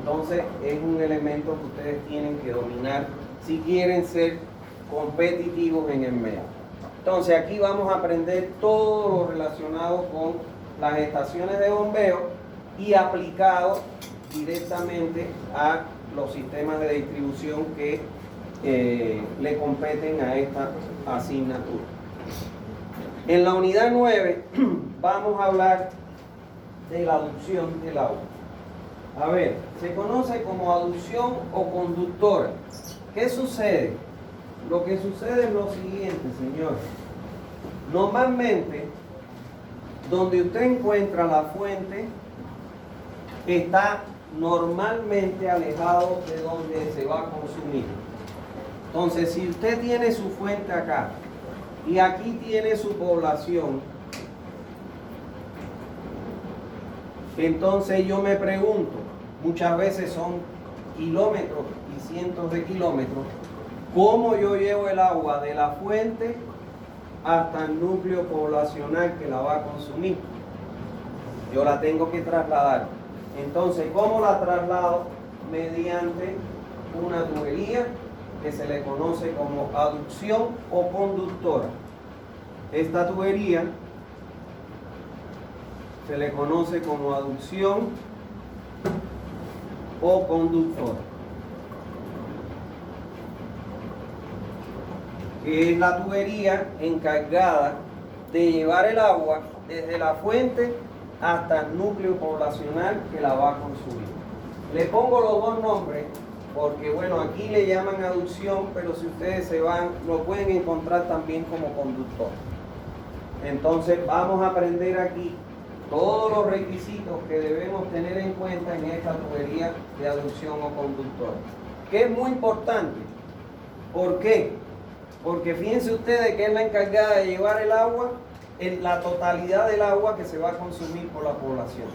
Entonces es un elemento que ustedes tienen que dominar si quieren ser competitivos en el MEA. Entonces aquí vamos a aprender todo lo relacionado con las estaciones de bombeo y aplicado directamente a los sistemas de distribución que le competen a esta asignatura. En la unidad 9 vamos a hablar de la aducción del agua. A ver, se conoce como aducción o conductora. ¿Qué sucede? Lo que sucede es lo siguiente, señores. Normalmente, donde usted encuentra la fuente, está normalmente alejado de donde se va a consumir. Entonces, si usted tiene su fuente acá y aquí tiene su población, entonces yo me pregunto, muchas veces son kilómetros y cientos de kilómetros, ¿cómo yo llevo el agua de la fuente hasta el núcleo poblacional que la va a consumir? Yo la tengo que trasladar. Entonces, ¿cómo la traslado? Mediante una tubería que se le conoce como aducción o conductora. Esta tubería se le conoce como aducción o conductora, que es la tubería encargada de llevar el agua desde la fuente hasta el núcleo poblacional que la va a consumir. Le pongo los dos nombres porque, bueno, aquí le llaman aducción, pero si ustedes se van, lo pueden encontrar también como conductor. Entonces vamos a aprender aquí todos los requisitos que debemos tener en cuenta en esta tubería de aducción o conductor, que es muy importante. ¿Por qué? Porque fíjense ustedes que es la encargada de llevar el agua, la totalidad del agua que se va a consumir por la población.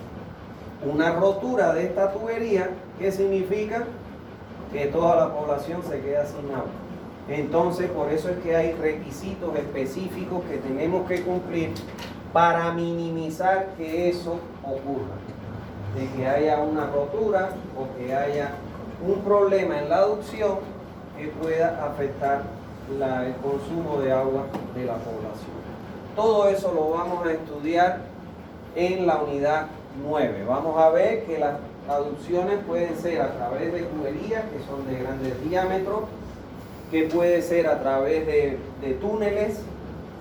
Una rotura de esta tubería, ¿qué significa? Que toda la población se queda sin agua. Entonces, por eso es que hay requisitos específicos que tenemos que cumplir para minimizar que eso ocurra, de que haya una rotura o que haya un problema en la aducción que pueda afectar el consumo de agua de la población. Todo eso lo vamos a estudiar en la unidad 9. Vamos a ver que las aducciones pueden ser a través de tuberías que son de grandes diámetros, que puede ser a través de túneles,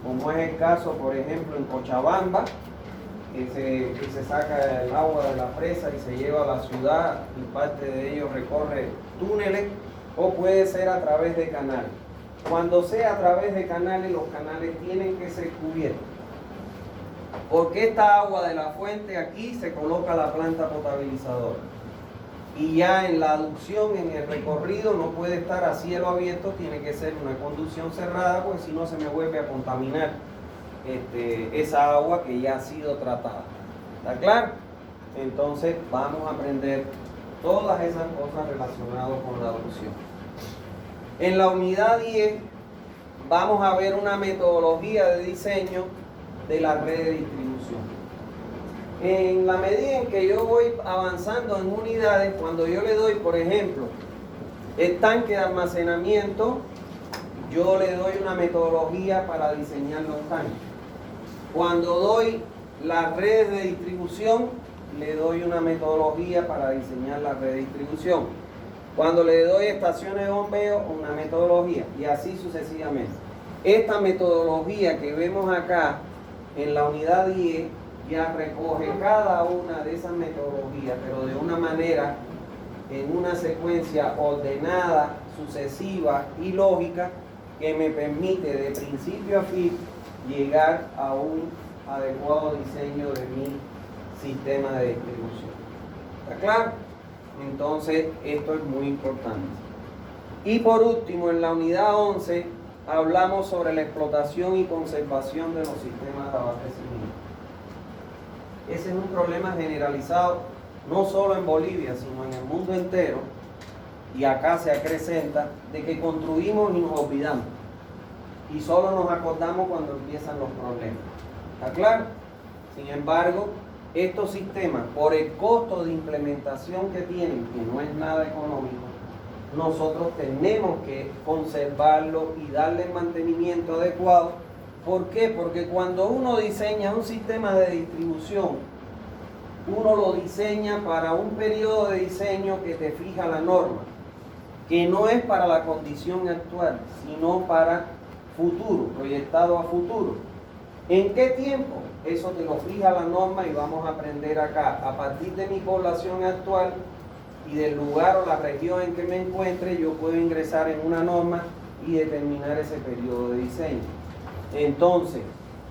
como es el caso, por ejemplo, en Cochabamba, que se saca el agua de la presa y se lleva a la ciudad y parte de ello recorre túneles, o puede ser a través de canales. Cuando sea a través de canales, los canales tienen que ser cubiertos, porque esta agua de la fuente aquí se coloca la planta potabilizadora. Y ya en la aducción, en el recorrido, no puede estar a cielo abierto, tiene que ser una conducción cerrada, porque si no se me vuelve a contaminar esa agua que ya ha sido tratada. ¿Está claro? Entonces vamos a aprender todas esas cosas relacionadas con la aducción. En la unidad 10 vamos a ver una metodología de diseño de la red de distribución. En la medida en que yo voy avanzando en unidades, cuando yo le doy, por ejemplo, el tanque de almacenamiento, yo le doy una metodología para diseñar los tanques. Cuando doy las redes de distribución, le doy una metodología para diseñar la red de distribución. Cuando le doy estaciones de bombeo, una metodología, y así sucesivamente. Esta metodología que vemos acá en la unidad 10 ya recoge cada una de esas metodologías, pero de una manera, en una secuencia ordenada, sucesiva y lógica, que me permite de principio a fin llegar a un adecuado diseño de mi sistema de distribución. ¿Está claro? Entonces, esto es muy importante. Y por último, en la unidad 11, hablamos sobre la explotación y conservación de los sistemas de abastecimiento. Ese es un problema generalizado, no solo en Bolivia, sino en el mundo entero, y acá se acrecenta, de que construimos y nos olvidamos, y solo nos acordamos cuando empiezan los problemas. ¿Está claro? Sin embargo, estos sistemas, por el costo de implementación que tienen, que no es nada económico, nosotros tenemos que conservarlo y darle el mantenimiento adecuado. ¿Por qué? Porque cuando uno diseña un sistema de distribución, uno lo diseña para un periodo de diseño que te fija la norma, que no es para la condición actual, sino para futuro, proyectado a futuro. ¿En qué tiempo? Eso te lo fija la norma y vamos a aprender acá. A partir de mi población actual y del lugar o la región en que me encuentre, yo puedo ingresar en una norma y determinar ese periodo de diseño. Entonces,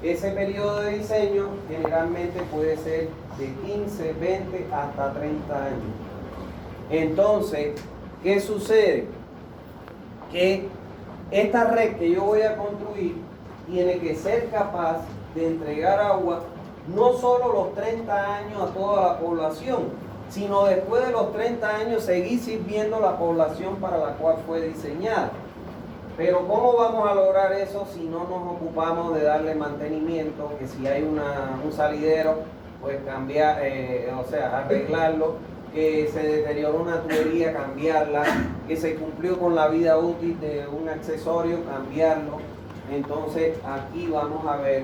ese periodo de diseño generalmente puede ser de 15, 20 hasta 30 años. Entonces, ¿qué sucede? Que esta red que yo voy a construir tiene que ser capaz de entregar agua no solo los 30 años a toda la población, sino después de los 30 años seguir sirviendo la población para la cual fue diseñada. Pero ¿cómo vamos a lograr eso si no nos ocupamos de darle mantenimiento? Que si hay un salidero, pues cambiar, arreglarlo, que se deterioró una tubería, cambiarla, que se cumplió con la vida útil de un accesorio, cambiarlo. Entonces aquí vamos a ver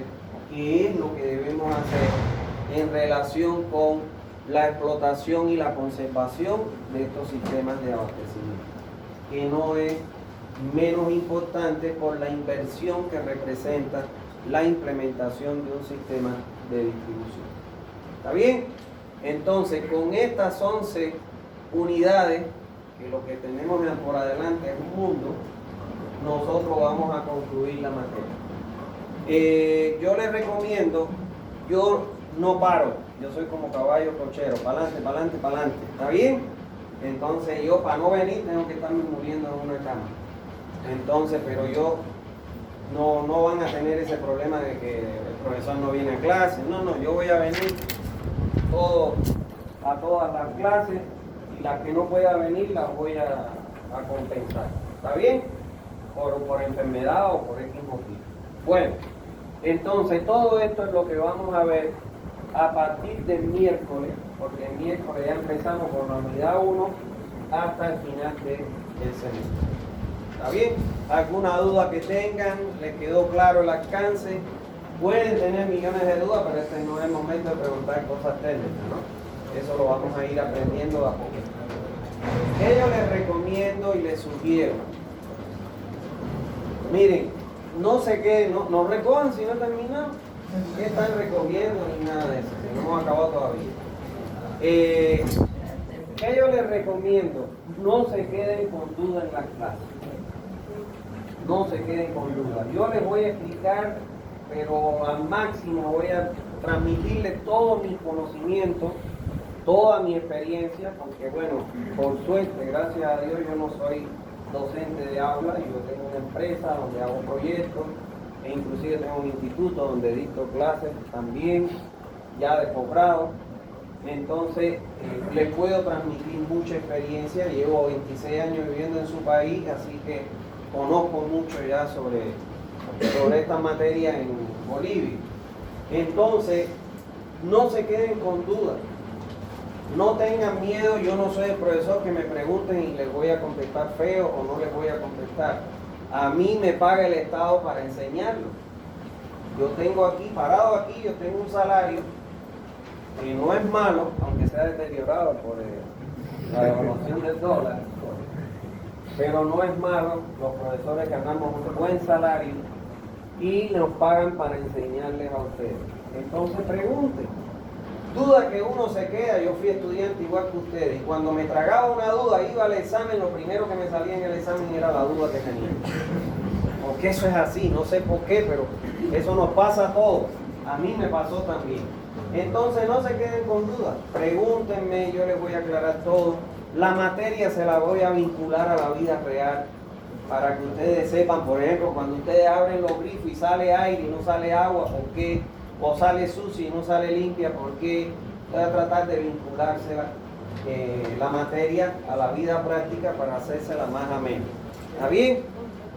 qué es lo que debemos hacer en relación con la explotación y la conservación de estos sistemas de abastecimiento, que no es menos importante por la inversión que representa la implementación de un sistema de distribución. ¿Está bien? Entonces, con estas 11 unidades, que lo que tenemos por adelante es un mundo, nosotros vamos a concluir la materia. Yo les recomiendo, yo no paro, yo soy como caballo cochero, para adelante, para adelante, para adelante. ¿Está bien? Entonces yo para no venir tengo que estarme muriendo en una cama. Entonces, pero yo no van a tener ese problema de que el profesor no viene a clase. No, yo voy a venir a todas las clases y las que no pueda venir las voy a compensar. ¿Está bien? Por enfermedad o por X motivo. Bueno, entonces todo esto es lo que vamos a ver a partir del miércoles, porque el miércoles ya empezamos con la unidad 1 hasta el final del semestre. ¿Está bien? ¿Alguna duda que tengan? ¿Les quedó claro el alcance? Pueden tener millones de dudas, pero este no es el momento de preguntar cosas técnicas, ¿no? Eso lo vamos a ir aprendiendo de a poco. ¿Qué yo les recomiendo y les sugiero? Miren, no sé qué, no recojan si no terminan. ¿Qué están recogiendo ni nada de eso? No hemos acabado todavía. ¿Qué yo les recomiendo? No se queden con dudas en las clases. No se queden con dudas. Yo les voy a explicar, pero al máximo voy a transmitirles todo mi conocimiento, toda mi experiencia, porque bueno, por suerte, gracias a Dios, yo no soy docente de aula, yo tengo una empresa donde hago proyectos, e inclusive tengo un instituto donde dicto clases también, ya de posgrado. Entonces, les puedo transmitir mucha experiencia. Llevo 26 años viviendo en su país, así que conozco mucho ya sobre esta materia en Bolivia. Entonces, no se queden con dudas. No tengan miedo, yo no soy el profesor que me pregunten y les voy a contestar feo o no les voy a contestar. A mí me paga el Estado para enseñarlo. Yo tengo aquí, parado aquí, yo tengo un salario que no es malo, aunque sea deteriorado por la devaluación del dólar, pero no es malo. Los profesores ganamos un buen salario y nos pagan para enseñarles a ustedes. Entonces pregunten. Duda que uno se queda, yo fui estudiante igual que ustedes, y cuando me tragaba una duda, iba al examen, lo primero que me salía en el examen era la duda que tenía. Porque eso es así, no sé por qué, pero eso nos pasa a todos. A mí me pasó también. Entonces no se queden con dudas, pregúntenme, yo les voy a aclarar todo. La materia se la voy a vincular a la vida real, para que ustedes sepan, por ejemplo, cuando ustedes abren los grifos y sale aire y no sale agua, ¿por qué? O sale sucia y no sale limpia, ¿por qué? Voy a tratar de vincularse la materia a la vida práctica para hacérsela más amena. ¿Está bien?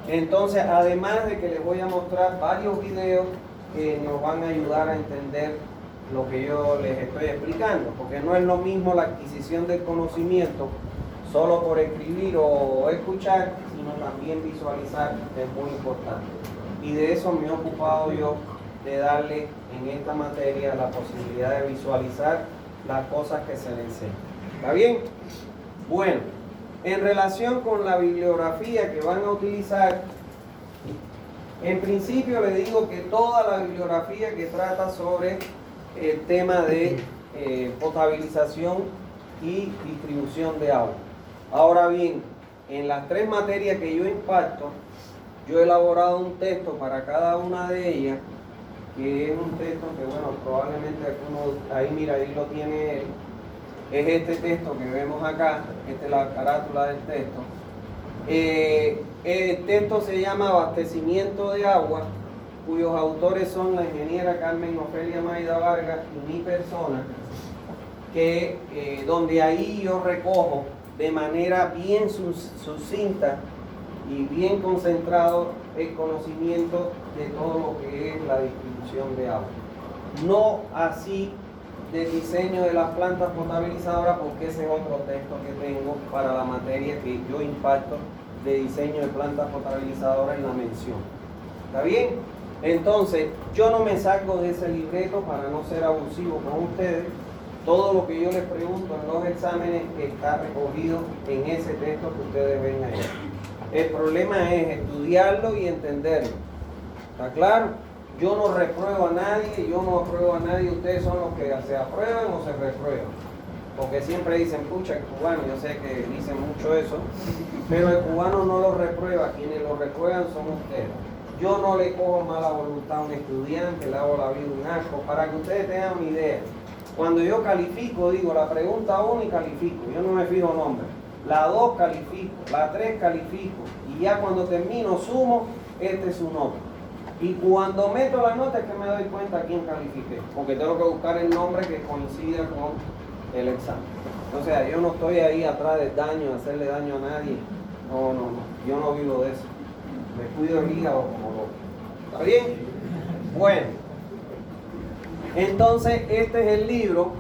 Entonces, además de que les voy a mostrar varios videos que nos van a ayudar a entender lo que yo les estoy explicando, porque no es lo mismo la adquisición del conocimiento solo por escribir o escuchar, sino también visualizar es muy importante. Y de eso me he ocupado yo, de darle en esta materia la posibilidad de visualizar las cosas que se le enseñan. ¿Está bien? Bueno, en relación con la bibliografía que van a utilizar, en principio les digo que toda la bibliografía que trata sobre el tema de potabilización y distribución de agua. Ahora bien, en las 3 materias que yo imparto, yo he elaborado un texto para cada una de ellas, que es un texto que, bueno, probablemente algunos, ahí mira, ahí lo tiene él. Es este texto que vemos acá, esta es la carátula del texto. El texto se llama Abastecimiento de Agua, cuyos autores son la ingeniera Carmen Ofelia Maida Vargas y mi persona, que, donde ahí yo recojo de manera bien sucinta y bien concentrado el conocimiento de todo lo que es la distribución de agua. No así del diseño de las plantas potabilizadoras, porque ese es otro texto que tengo para la materia que yo imparto de diseño de plantas potabilizadoras en la mención. ¿Está bien? Entonces, yo no me salgo de ese libreto para no ser abusivo con ustedes. Todo lo que yo les pregunto en los exámenes está recogido en ese texto que ustedes ven ahí. El problema es estudiarlo y entenderlo. ¿Está claro? Yo no repruebo a nadie, yo no apruebo a nadie, ustedes son los que se aprueban o se reprueban. Porque siempre dicen, pucha, el cubano, yo sé que dicen mucho eso, pero el cubano no lo reprueba, quienes lo reprueban son ustedes. Yo no le cojo mala voluntad a un estudiante, le hago la vida un asco, para que ustedes tengan una idea. Cuando yo califico, digo la pregunta 1 y califico, yo no me fijo nombre. La 2 califico, la 3 califico, y ya cuando termino sumo, este es su nota. Y cuando meto la nota es que me doy cuenta a quién califiqué, porque tengo que buscar el nombre que coincida con el examen. O sea, yo no estoy ahí atrás del daño, hacerle daño a nadie. No, yo no vivo de eso. Me cuido el hígado como loco. ¿Está bien? Bueno. Entonces, este es el libro.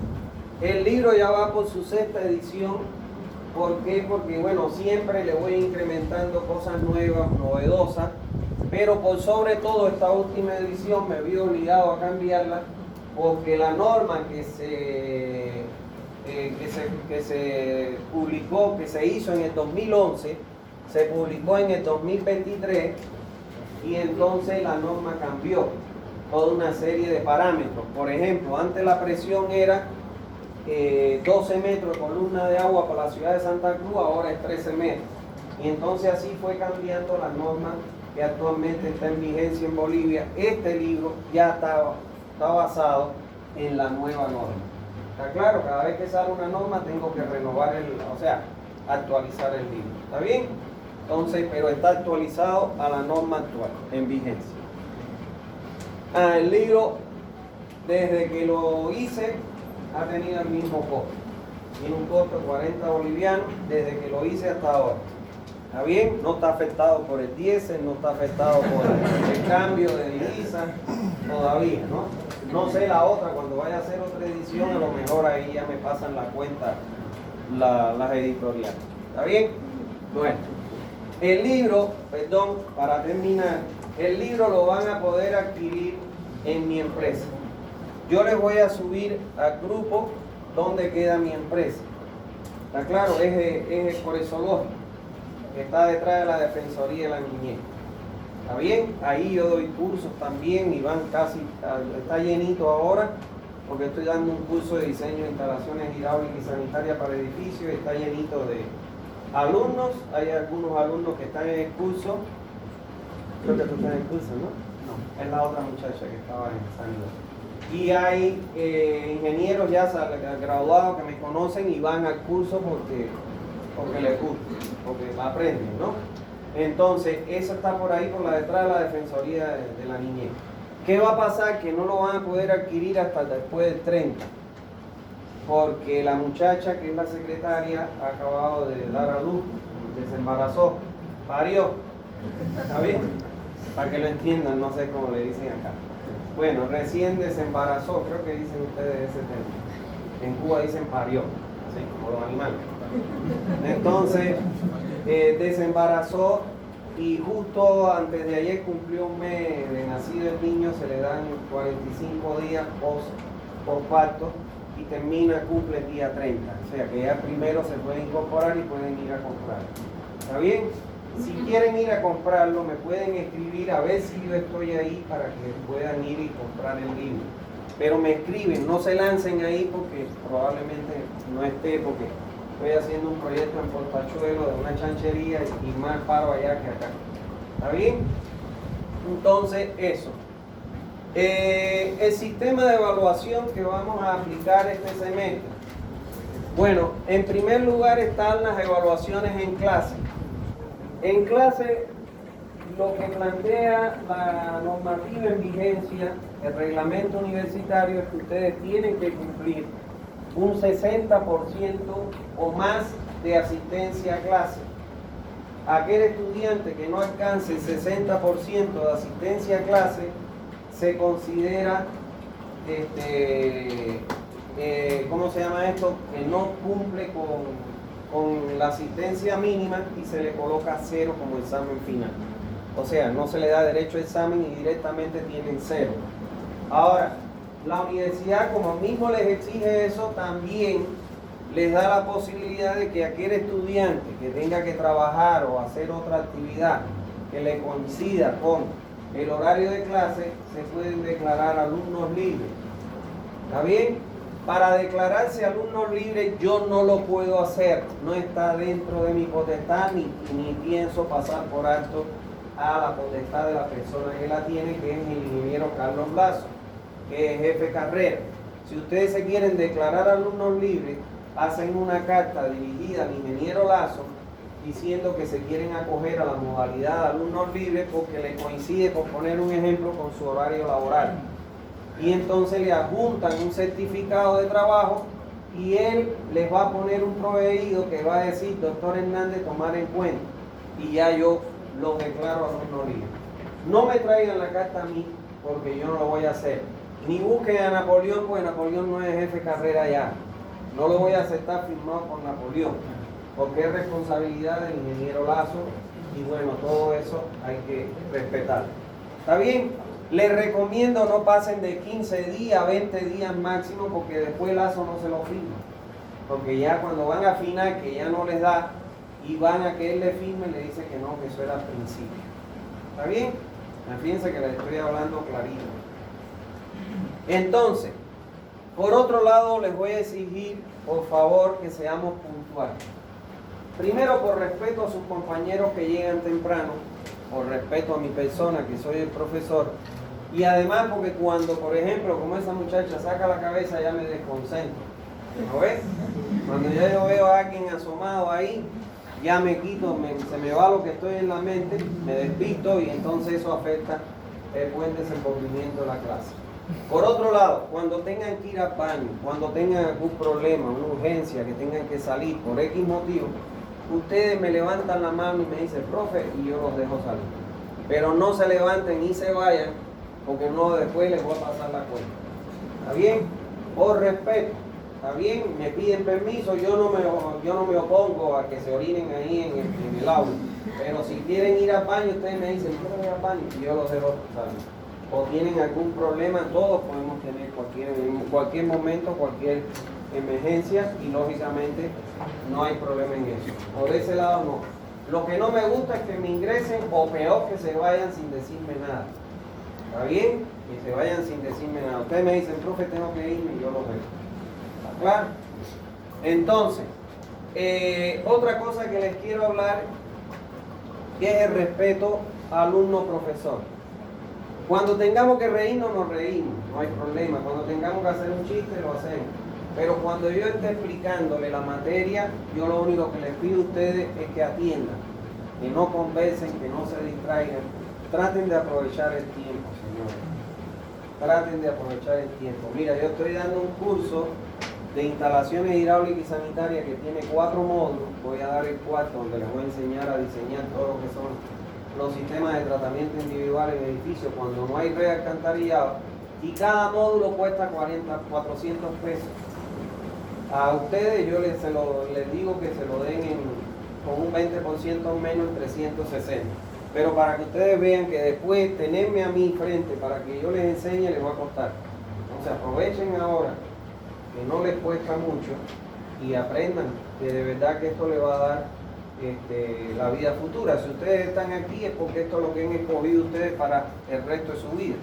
El libro ya va por su 6ª edición. ¿Por qué? Porque, bueno, siempre le voy incrementando cosas nuevas, novedosas. Pero por sobre todo esta última edición me vi obligado a cambiarla porque la norma que se publicó, que se hizo en el 2011, se publicó en el 2023 y entonces la norma cambió toda una serie de parámetros. Por ejemplo, antes la presión era 12 metros de columna de agua para la ciudad de Santa Cruz, ahora es 13 metros. Y entonces así fue cambiando la norma que actualmente está en vigencia en Bolivia. Este libro ya está basado en la nueva norma. ¿Está claro? Cada vez que sale una norma tengo que renovar actualizar el libro. ¿Está bien? Entonces, pero está actualizado a la norma actual, en vigencia. El libro, desde que lo hice, ha tenido el mismo costo. Tiene un costo de 40 bolivianos desde que lo hice hasta ahora. ¿Está bien? No está afectado por el diésel, no está afectado por el cambio de divisa, todavía, ¿no? No sé la otra, cuando vaya a hacer otra edición, a lo mejor ahí ya me pasan la cuenta las editoriales. ¿Está bien? Bueno, el libro, perdón, para terminar, el libro lo van a poder adquirir en mi empresa. Yo les voy a subir al grupo donde queda mi empresa. ¿Está claro? Es por el zoológico, que está detrás de la Defensoría de la Niñez. ¿Está bien? Ahí yo doy cursos también y van casi, está llenito ahora, porque estoy dando un curso de diseño de instalaciones hidráulicas y sanitarias para edificios y está llenito de alumnos. Hay algunos alumnos que están en el curso. Creo que tú estás en el curso, ¿no? No, es la otra muchacha que estaba en sanidad. Y hay ingenieros ya graduados que me conocen y van al curso porque les gusta, porque aprenden, ¿no? Entonces, eso está por ahí, por la detrás de la Defensoría de la Niñez. ¿Qué va a pasar? Que no lo van a poder adquirir hasta después del 30, porque la muchacha que es la secretaria ha acabado de dar a luz, desembarazó, parió. ¿Está bien? Para que lo entiendan, no sé cómo le dicen acá. bueno, recién desembarazó, creo que dicen ustedes ese término. En Cuba dicen parió, así como los animales. Entonces, desembarazó y justo antes de ayer cumplió un mes de nacido el niño, se le dan 45 días postparto y cumple el día 30. O sea que ya primero se puede incorporar y pueden ir a comprar. ¿Está bien? Si quieren ir a comprarlo, me pueden escribir a ver si yo estoy ahí para que puedan ir y comprar el libro. Pero me escriben, no se lancen ahí porque probablemente no esté, porque estoy haciendo un proyecto en Portachuelo de una chanchería y más paro allá que acá. ¿Está bien? Entonces, eso. El sistema de evaluación que vamos a aplicar este semestre. Bueno, en primer lugar están las evaluaciones en clase. En clase, lo que plantea la normativa en vigencia, el reglamento universitario, es que ustedes tienen que cumplir un 60% o más de asistencia a clase. Aquel estudiante que no alcance el 60% de asistencia a clase se considera, ¿cómo se llama esto? Que no cumple con la asistencia mínima y se le coloca 0 como examen final. O sea, no se le da derecho a examen y directamente tienen 0. Ahora, la universidad, como mismo les exige eso, también les da la posibilidad de que aquel estudiante que tenga que trabajar o hacer otra actividad que le coincida con el horario de clase, se pueden declarar alumnos libres. ¿Está bien? Para declararse alumnos libres yo no lo puedo hacer, no está dentro de mi potestad ni pienso pasar por alto a la potestad de la persona que la tiene, que es el ingeniero Carlos Lazo, que es jefe carrera. Si ustedes se quieren declarar alumnos libres, hacen una carta dirigida al ingeniero Lazo diciendo que se quieren acoger a la modalidad de alumnos libres porque le coincide, por poner un ejemplo, con su horario laboral. Y entonces le adjuntan un certificado de trabajo y él les va a poner un proveído que va a decir, doctor Hernández, tomar en cuenta. Y ya yo los declaro alumnos libres. No me traigan la carta a mí porque yo no lo voy a hacer. Ni busquen a Napoleón porque Napoleón no es jefe de carrera ya. No lo voy a aceptar firmado por Napoleón porque es responsabilidad del ingeniero Lazo y bueno, todo eso hay que respetar. ¿Está bien? Les recomiendo no pasen de 15 días a 20 días máximo porque después Lazo no se lo firma. Porque ya cuando van a afinar que ya no les da y van a que él le firme, le dice que no, que eso era al principio. ¿Está bien? Fíjense que les estoy hablando clarito. Entonces, por otro lado, les voy a exigir, por favor, que seamos puntuales. Primero, por respeto a sus compañeros que llegan temprano, por respeto a mi persona, que soy el profesor, y además porque cuando, por ejemplo, como esa muchacha saca la cabeza, ya me desconcentro. ¿No ves? Cuando ya yo veo a alguien asomado ahí, ya me quito, se me va lo que estoy en la mente, me despisto y entonces eso afecta el buen desenvolvimiento de la clase. Por otro lado, cuando tengan que ir al baño, cuando tengan algún problema, una urgencia, que tengan que salir por X motivo, ustedes me levantan la mano y me dicen, profe, y yo los dejo salir. Pero no se levanten y se vayan, porque no, después les voy a pasar la cuenta. ¿Está bien? Por respeto. ¿Está bien? Me piden permiso, yo no me opongo a que se orinen ahí en el aula. Pero si quieren ir al baño, ustedes me dicen, quiero ir al baño, y yo los dejo salir. O tienen algún problema, todos podemos tener en cualquier momento, cualquier emergencia, y lógicamente no hay problema en eso. Por ese lado no. Lo que no me gusta es que me ingresen, o peor, que se vayan sin decirme nada. ¿Está bien? Que se vayan sin decirme nada. Ustedes me dicen, profe, tengo que irme, y yo los dejo. ¿Está claro? Entonces, otra cosa que les quiero hablar es el respeto alumno-profesor. Cuando tengamos que reírnos, nos reímos, no hay problema. Cuando tengamos que hacer un chiste, lo hacemos. Pero cuando yo esté explicándole la materia, yo lo único que les pido a ustedes es que atiendan, que no conversen, que no se distraigan. Traten de aprovechar el tiempo, señores. Traten de aprovechar el tiempo. Mira, yo estoy dando un curso de instalaciones hidráulicas y sanitarias que tiene 4 módulos. Voy a dar el cuarto, donde les voy a enseñar a diseñar todo lo que son los sistemas de tratamiento individual en edificios. Cuando no hay red alcantarillado, y cada módulo cuesta 400 pesos. A ustedes yo les digo que se lo den con un 20% menos en 360. Pero para que ustedes vean que después tenerme a mí frente para que yo les enseñe les va a costar. Entonces aprovechen ahora que no les cuesta mucho y aprendan que de verdad que esto les va a dar la vida futura. Si ustedes están aquí es porque esto es lo que han escogido ustedes para el resto de su vida.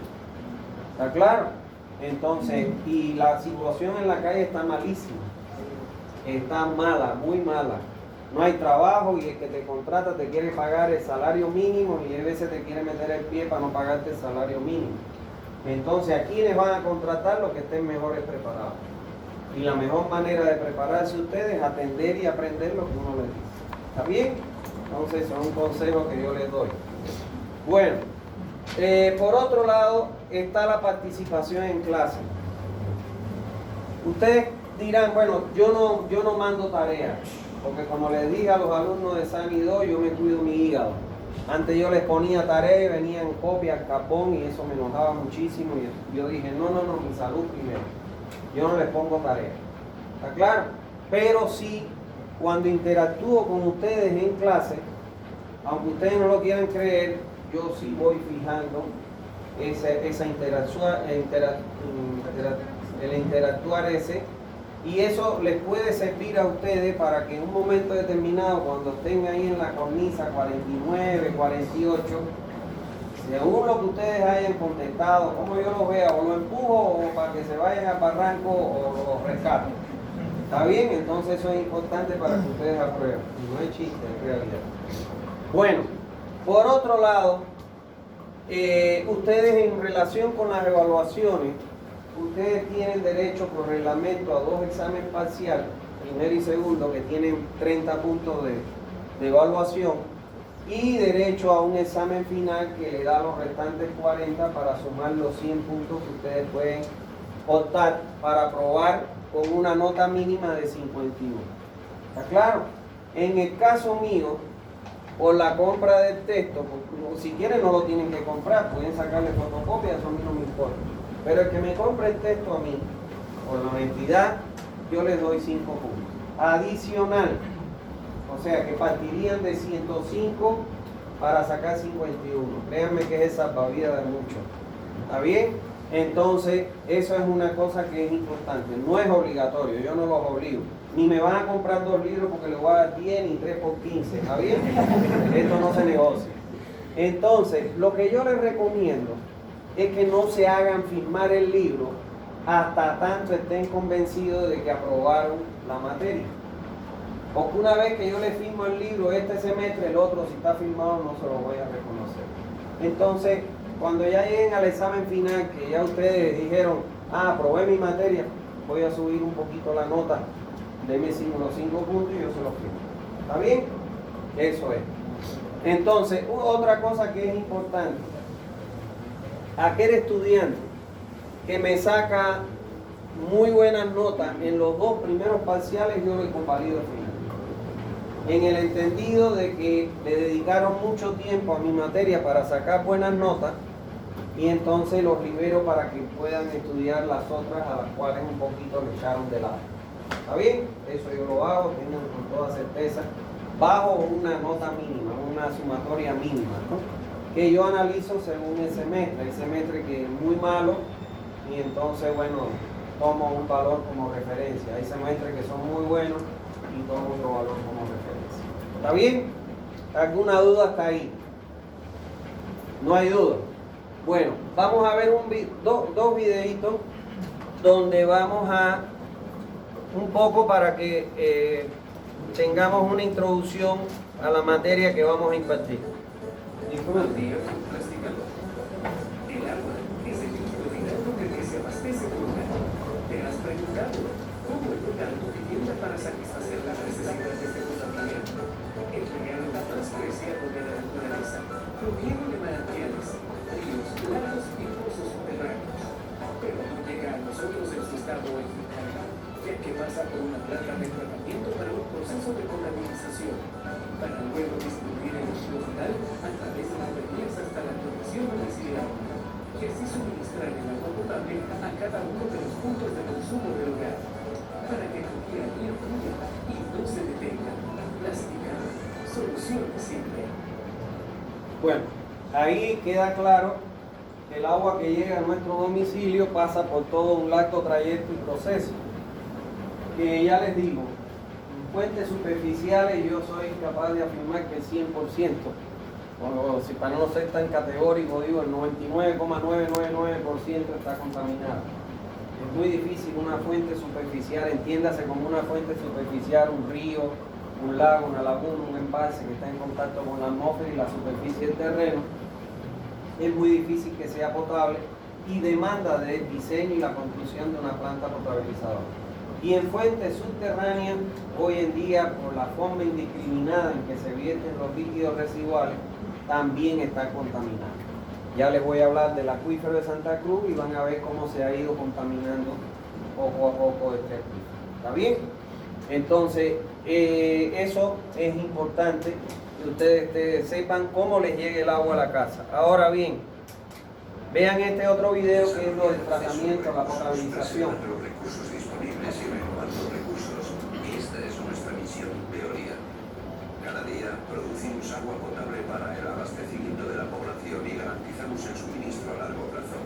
¿Está claro? Entonces, y la situación en la calle está malísima. Está mala, muy mala. No hay trabajo y el que te contrata te quiere pagar el salario mínimo y a veces te quiere meter el pie para no pagarte el salario mínimo. Entonces, ¿a quiénes van a contratar? Los que estén mejores preparados. Y la mejor manera de prepararse ustedes es atender y aprender lo que uno les dice. ¿Está bien? Entonces, son un consejo que yo les doy. Bueno, por otro lado, está la participación en clase. Ustedes dirán, bueno, yo no mando tareas. Porque como les dije a los alumnos de San Ido, yo me cuido mi hígado. Antes yo les ponía tareas y venían copias, capón, y eso me enojaba muchísimo. Y yo dije, no, mi salud primero. Yo no les pongo tareas. ¿Está claro? Pero sí, cuando interactúo con ustedes en clase, aunque ustedes no lo quieran creer, yo sí voy fijando esa interactuar ese. Y eso les puede servir a ustedes para que en un momento determinado, cuando estén ahí en la cornisa 49, 48, según lo que ustedes hayan contestado, como yo lo vea, o lo empujo o para que se vayan al barranco o lo rescato. ¿Está bien? Entonces eso es importante para que ustedes aprueben. No es chiste, en realidad. Bueno, por otro lado, ustedes en relación con las evaluaciones, ustedes tienen derecho por reglamento a 2 exámenes parciales, primero y segundo, que tienen 30 puntos de evaluación, y derecho a un examen final que le da los restantes 40 para sumar los 100 puntos que ustedes pueden optar para aprobar con una nota mínima de 51. ¿Está claro? En el caso mío, por la compra del texto, si quieren no lo tienen que comprar, pueden sacarle fotocopia, eso a mí no me importa. Pero el que me compre el texto a mí, por la honestidad, yo les doy 5 puntos. Adicional, o sea que partirían de 105 para sacar 51. Créanme que es salvavidas de mucho. ¿Está bien? Entonces, eso es una cosa que es importante. No es obligatorio, yo no los obligo. Ni me van a comprar 2 libros porque les voy a dar 10 ni 3 por 15. ¿Está bien? Esto no se negocia. Entonces, lo que yo les recomiendo es que no se hagan firmar el libro hasta tanto estén convencidos de que aprobaron la materia. Porque una vez que yo les firmo el libro este semestre, el otro, si está firmado, no se lo voy a reconocer. Entonces, cuando ya lleguen al examen final, que ya ustedes dijeron, aprobé mi materia, voy a subir un poquito la nota, denme los 5 puntos y yo se los firmo. ¿Está bien? Eso es. Entonces, otra cosa que es importante, aquel estudiante que me saca muy buenas notas en los 2 primeros parciales, yo le convalido al final. En el entendido de que le dedicaron mucho tiempo a mi materia para sacar buenas notas y entonces los libero para que puedan estudiar las otras a las cuales un poquito le echaron de lado. ¿Está bien? Eso yo lo hago, tengan con toda certeza, bajo una nota mínima, una sumatoria mínima, ¿no? Que yo analizo según el semestre que es muy malo y entonces, bueno, tomo un valor como referencia. Hay semestres que son muy buenos y tomo otro valor como referencia. ¿Está bien? ¿Alguna duda hasta ahí? No hay duda. Bueno, vamos a ver dos videitos donde vamos a un poco para que tengamos una introducción a la materia que vamos a impartir. Disfruten. El agua es el líquido dinámico que se abastece por un año. ¿Te has preguntado cómo llega a tu vivienda para satisfacer las necesidades de tu familia? El regalo de la transparencia de la naturaleza proviene de manantiales, ríos, lagos y pozos subterráneos. Pero no llega a nosotros en su estado original, ya que pasa por una planta de tratamiento para un proceso de potabilización, para luego distribuir el líquido final a través de las tuberías hasta la producción domiciliar. y así suministrar el agua potable a cada uno de los puntos de consumo del hogar, para que tu día a día fluya y no se detenga. Plasticam, solución simple. Bueno, ahí queda claro que el agua que llega a nuestro domicilio pasa por todo un largo trayecto y proceso. Que ya les digo, en fuentes superficiales yo soy capaz de afirmar que el 100%, o si para no ser tan categórico digo el 99,999% está contaminado. Es muy difícil una fuente superficial, entiéndase como una fuente superficial, un río, un lago, una laguna, un embalse que está en contacto con la atmósfera y la superficie del terreno. Es muy difícil que sea potable y demanda del diseño y la construcción de una planta potabilizadora. Y en fuentes subterráneas, hoy en día, por la forma indiscriminada en que se vierten los líquidos residuales, también está contaminado. Ya les voy a hablar del acuífero de Santa Cruz y van a ver cómo se ha ido contaminando poco a poco este acuífero. ¿Está bien? Entonces, eso es importante que ustedes sepan cómo les llegue el agua a la casa. Ahora bien, vean este otro video que es lo del tratamiento, la potabilización. Los recursos disponibles y renovar los recursos. Esta es nuestra misión, Veolia. Cada día producimos agua potable para el abastecimiento de la población y garantizamos el suministro a largo plazo.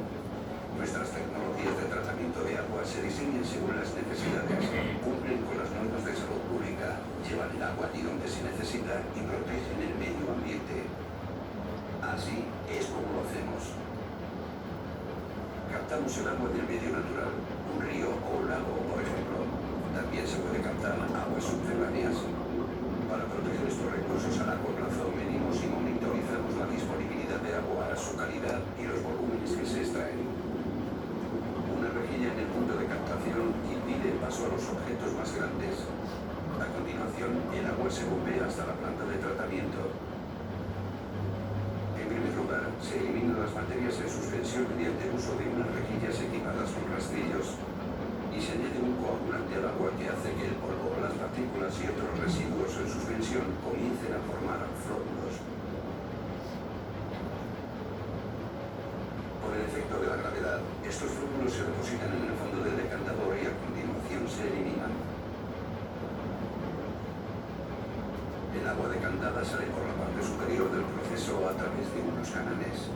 Nuestras tecnologías de tratamiento de agua se diseñan según las necesidades, cumplen con las normas de salud pública, llevan el agua allí donde se necesita y protegen el medio ambiente. Así es como lo hacemos. Captamos el agua del medio natural, un río o un lago, por ejemplo. También se puede captar aguas subterráneas. Para proteger estos recursos a largo plazo, medimos y monitorizamos la disponibilidad de agua, su calidad y los volúmenes que se extraen. Una rejilla en el punto de captación impide el paso a los objetos más grandes. A continuación, el agua se bombea hasta la planta de tratamiento. En primer lugar, se eliminan las materias en suspensión mediante el uso de unas rejillas equipadas con rastrillos y se añade un coagulante al agua que hace que el polvo, las partículas y otros residuos en suspensión comiencen a formar flóculos. Por el efecto de la gravedad, estos flóculos se depositan en el fondo del decantador y a continuación se eliminan. El agua decantada sale por la parte superior del proceso a través de unos canales.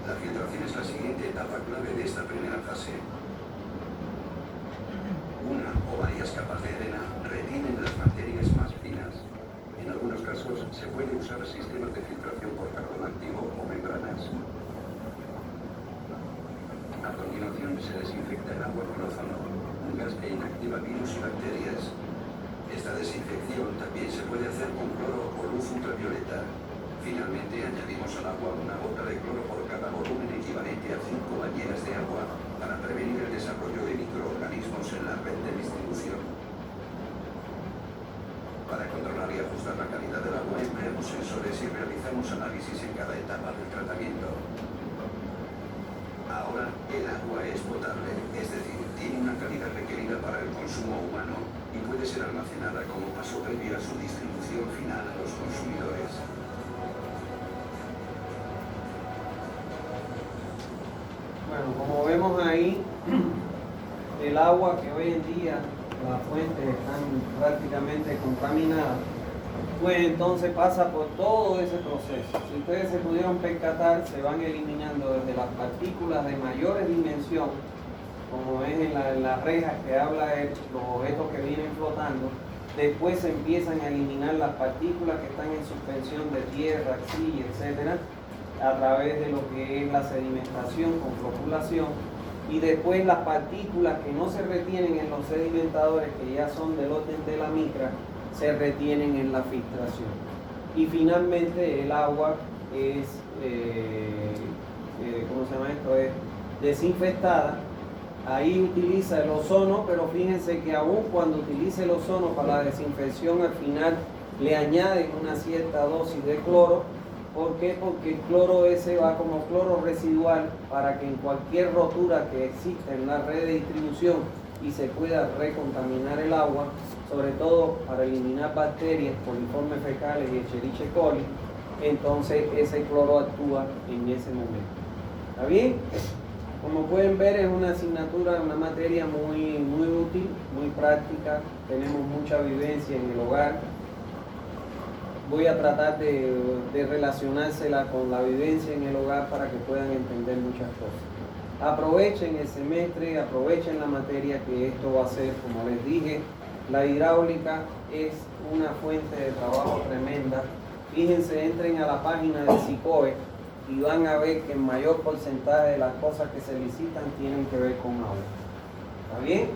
La filtración es la siguiente etapa clave de esta primera fase. Una o varias capas de arena retienen las materias más finas. En algunos casos se puede usar sistemas de filtración por carbón activo o membranas. A continuación se desinfecta el agua con ozono, un gas que inactiva virus y bacterias. Esta desinfección también se puede hacer con cloro o luz ultravioleta. Finalmente añadimos al agua una gota de cloro por cada volumen equivalente a 5 bañeras de agua para prevenir el desarrollo de microorganismos en la red de distribución. Para controlar y ajustar la calidad del agua empleamos sensores y realizamos análisis en cada etapa del tratamiento. Ahora el agua es potable, es decir, tiene una calidad requerida para el consumo humano y puede ser almacenada como paso previo a su distribución final a los consumidores. Bueno, como vemos ahí, el agua que hoy en día las fuentes están prácticamente contaminadas, pues entonces pasa por todo ese proceso. Si ustedes se pudieron percatar, se van eliminando desde las partículas de mayores dimensión, como es en las rejas que habla de los objetos que vienen flotando. Después se empiezan a eliminar las partículas que están en suspensión de tierra, arcilla, etcétera, a través de lo que es la sedimentación con floculación, y después las partículas que no se retienen en los sedimentadores, que ya son del orden de la micra, se retienen en la filtración. Y finalmente el agua es, ¿cómo se llama esto? Es desinfectada. Ahí utiliza el ozono, pero fíjense que aún cuando utiliza el ozono para la desinfección, al final le añaden una cierta dosis de cloro. ¿Por qué? Porque el cloro ese va como cloro residual para que en cualquier rotura que exista en la red de distribución y se pueda recontaminar el agua, sobre todo para eliminar bacterias, coliformes fecales y Escherichia coli, entonces ese cloro actúa en ese momento. ¿Está bien? Como pueden ver, es una asignatura, una materia muy útil, muy práctica. Tenemos mucha vivencia en el hogar. Voy a tratar de relacionársela con la vivencia en el hogar para que puedan entender muchas cosas. Aprovechen el semestre, aprovechen la materia, que esto va a ser, como les dije, la hidráulica es una fuente de trabajo tremenda. Fíjense, entren a la página del SICOE y van a ver que el mayor porcentaje de las cosas que se licitan tienen que ver con agua. ¿Está bien?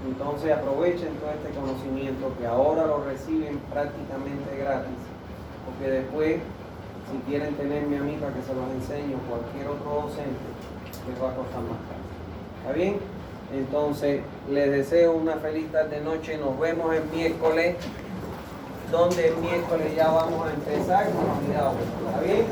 Entonces aprovechen todo este conocimiento que ahora lo reciben prácticamente gratis, porque después, si quieren tenerme a mí para que se los enseñe o cualquier otro docente, les va a costar más caro. ¿Está bien? Entonces, les deseo una feliz tarde noche. Nos vemos el miércoles, donde el miércoles ya vamos a empezar con los hidráulicos. ¿Está bien?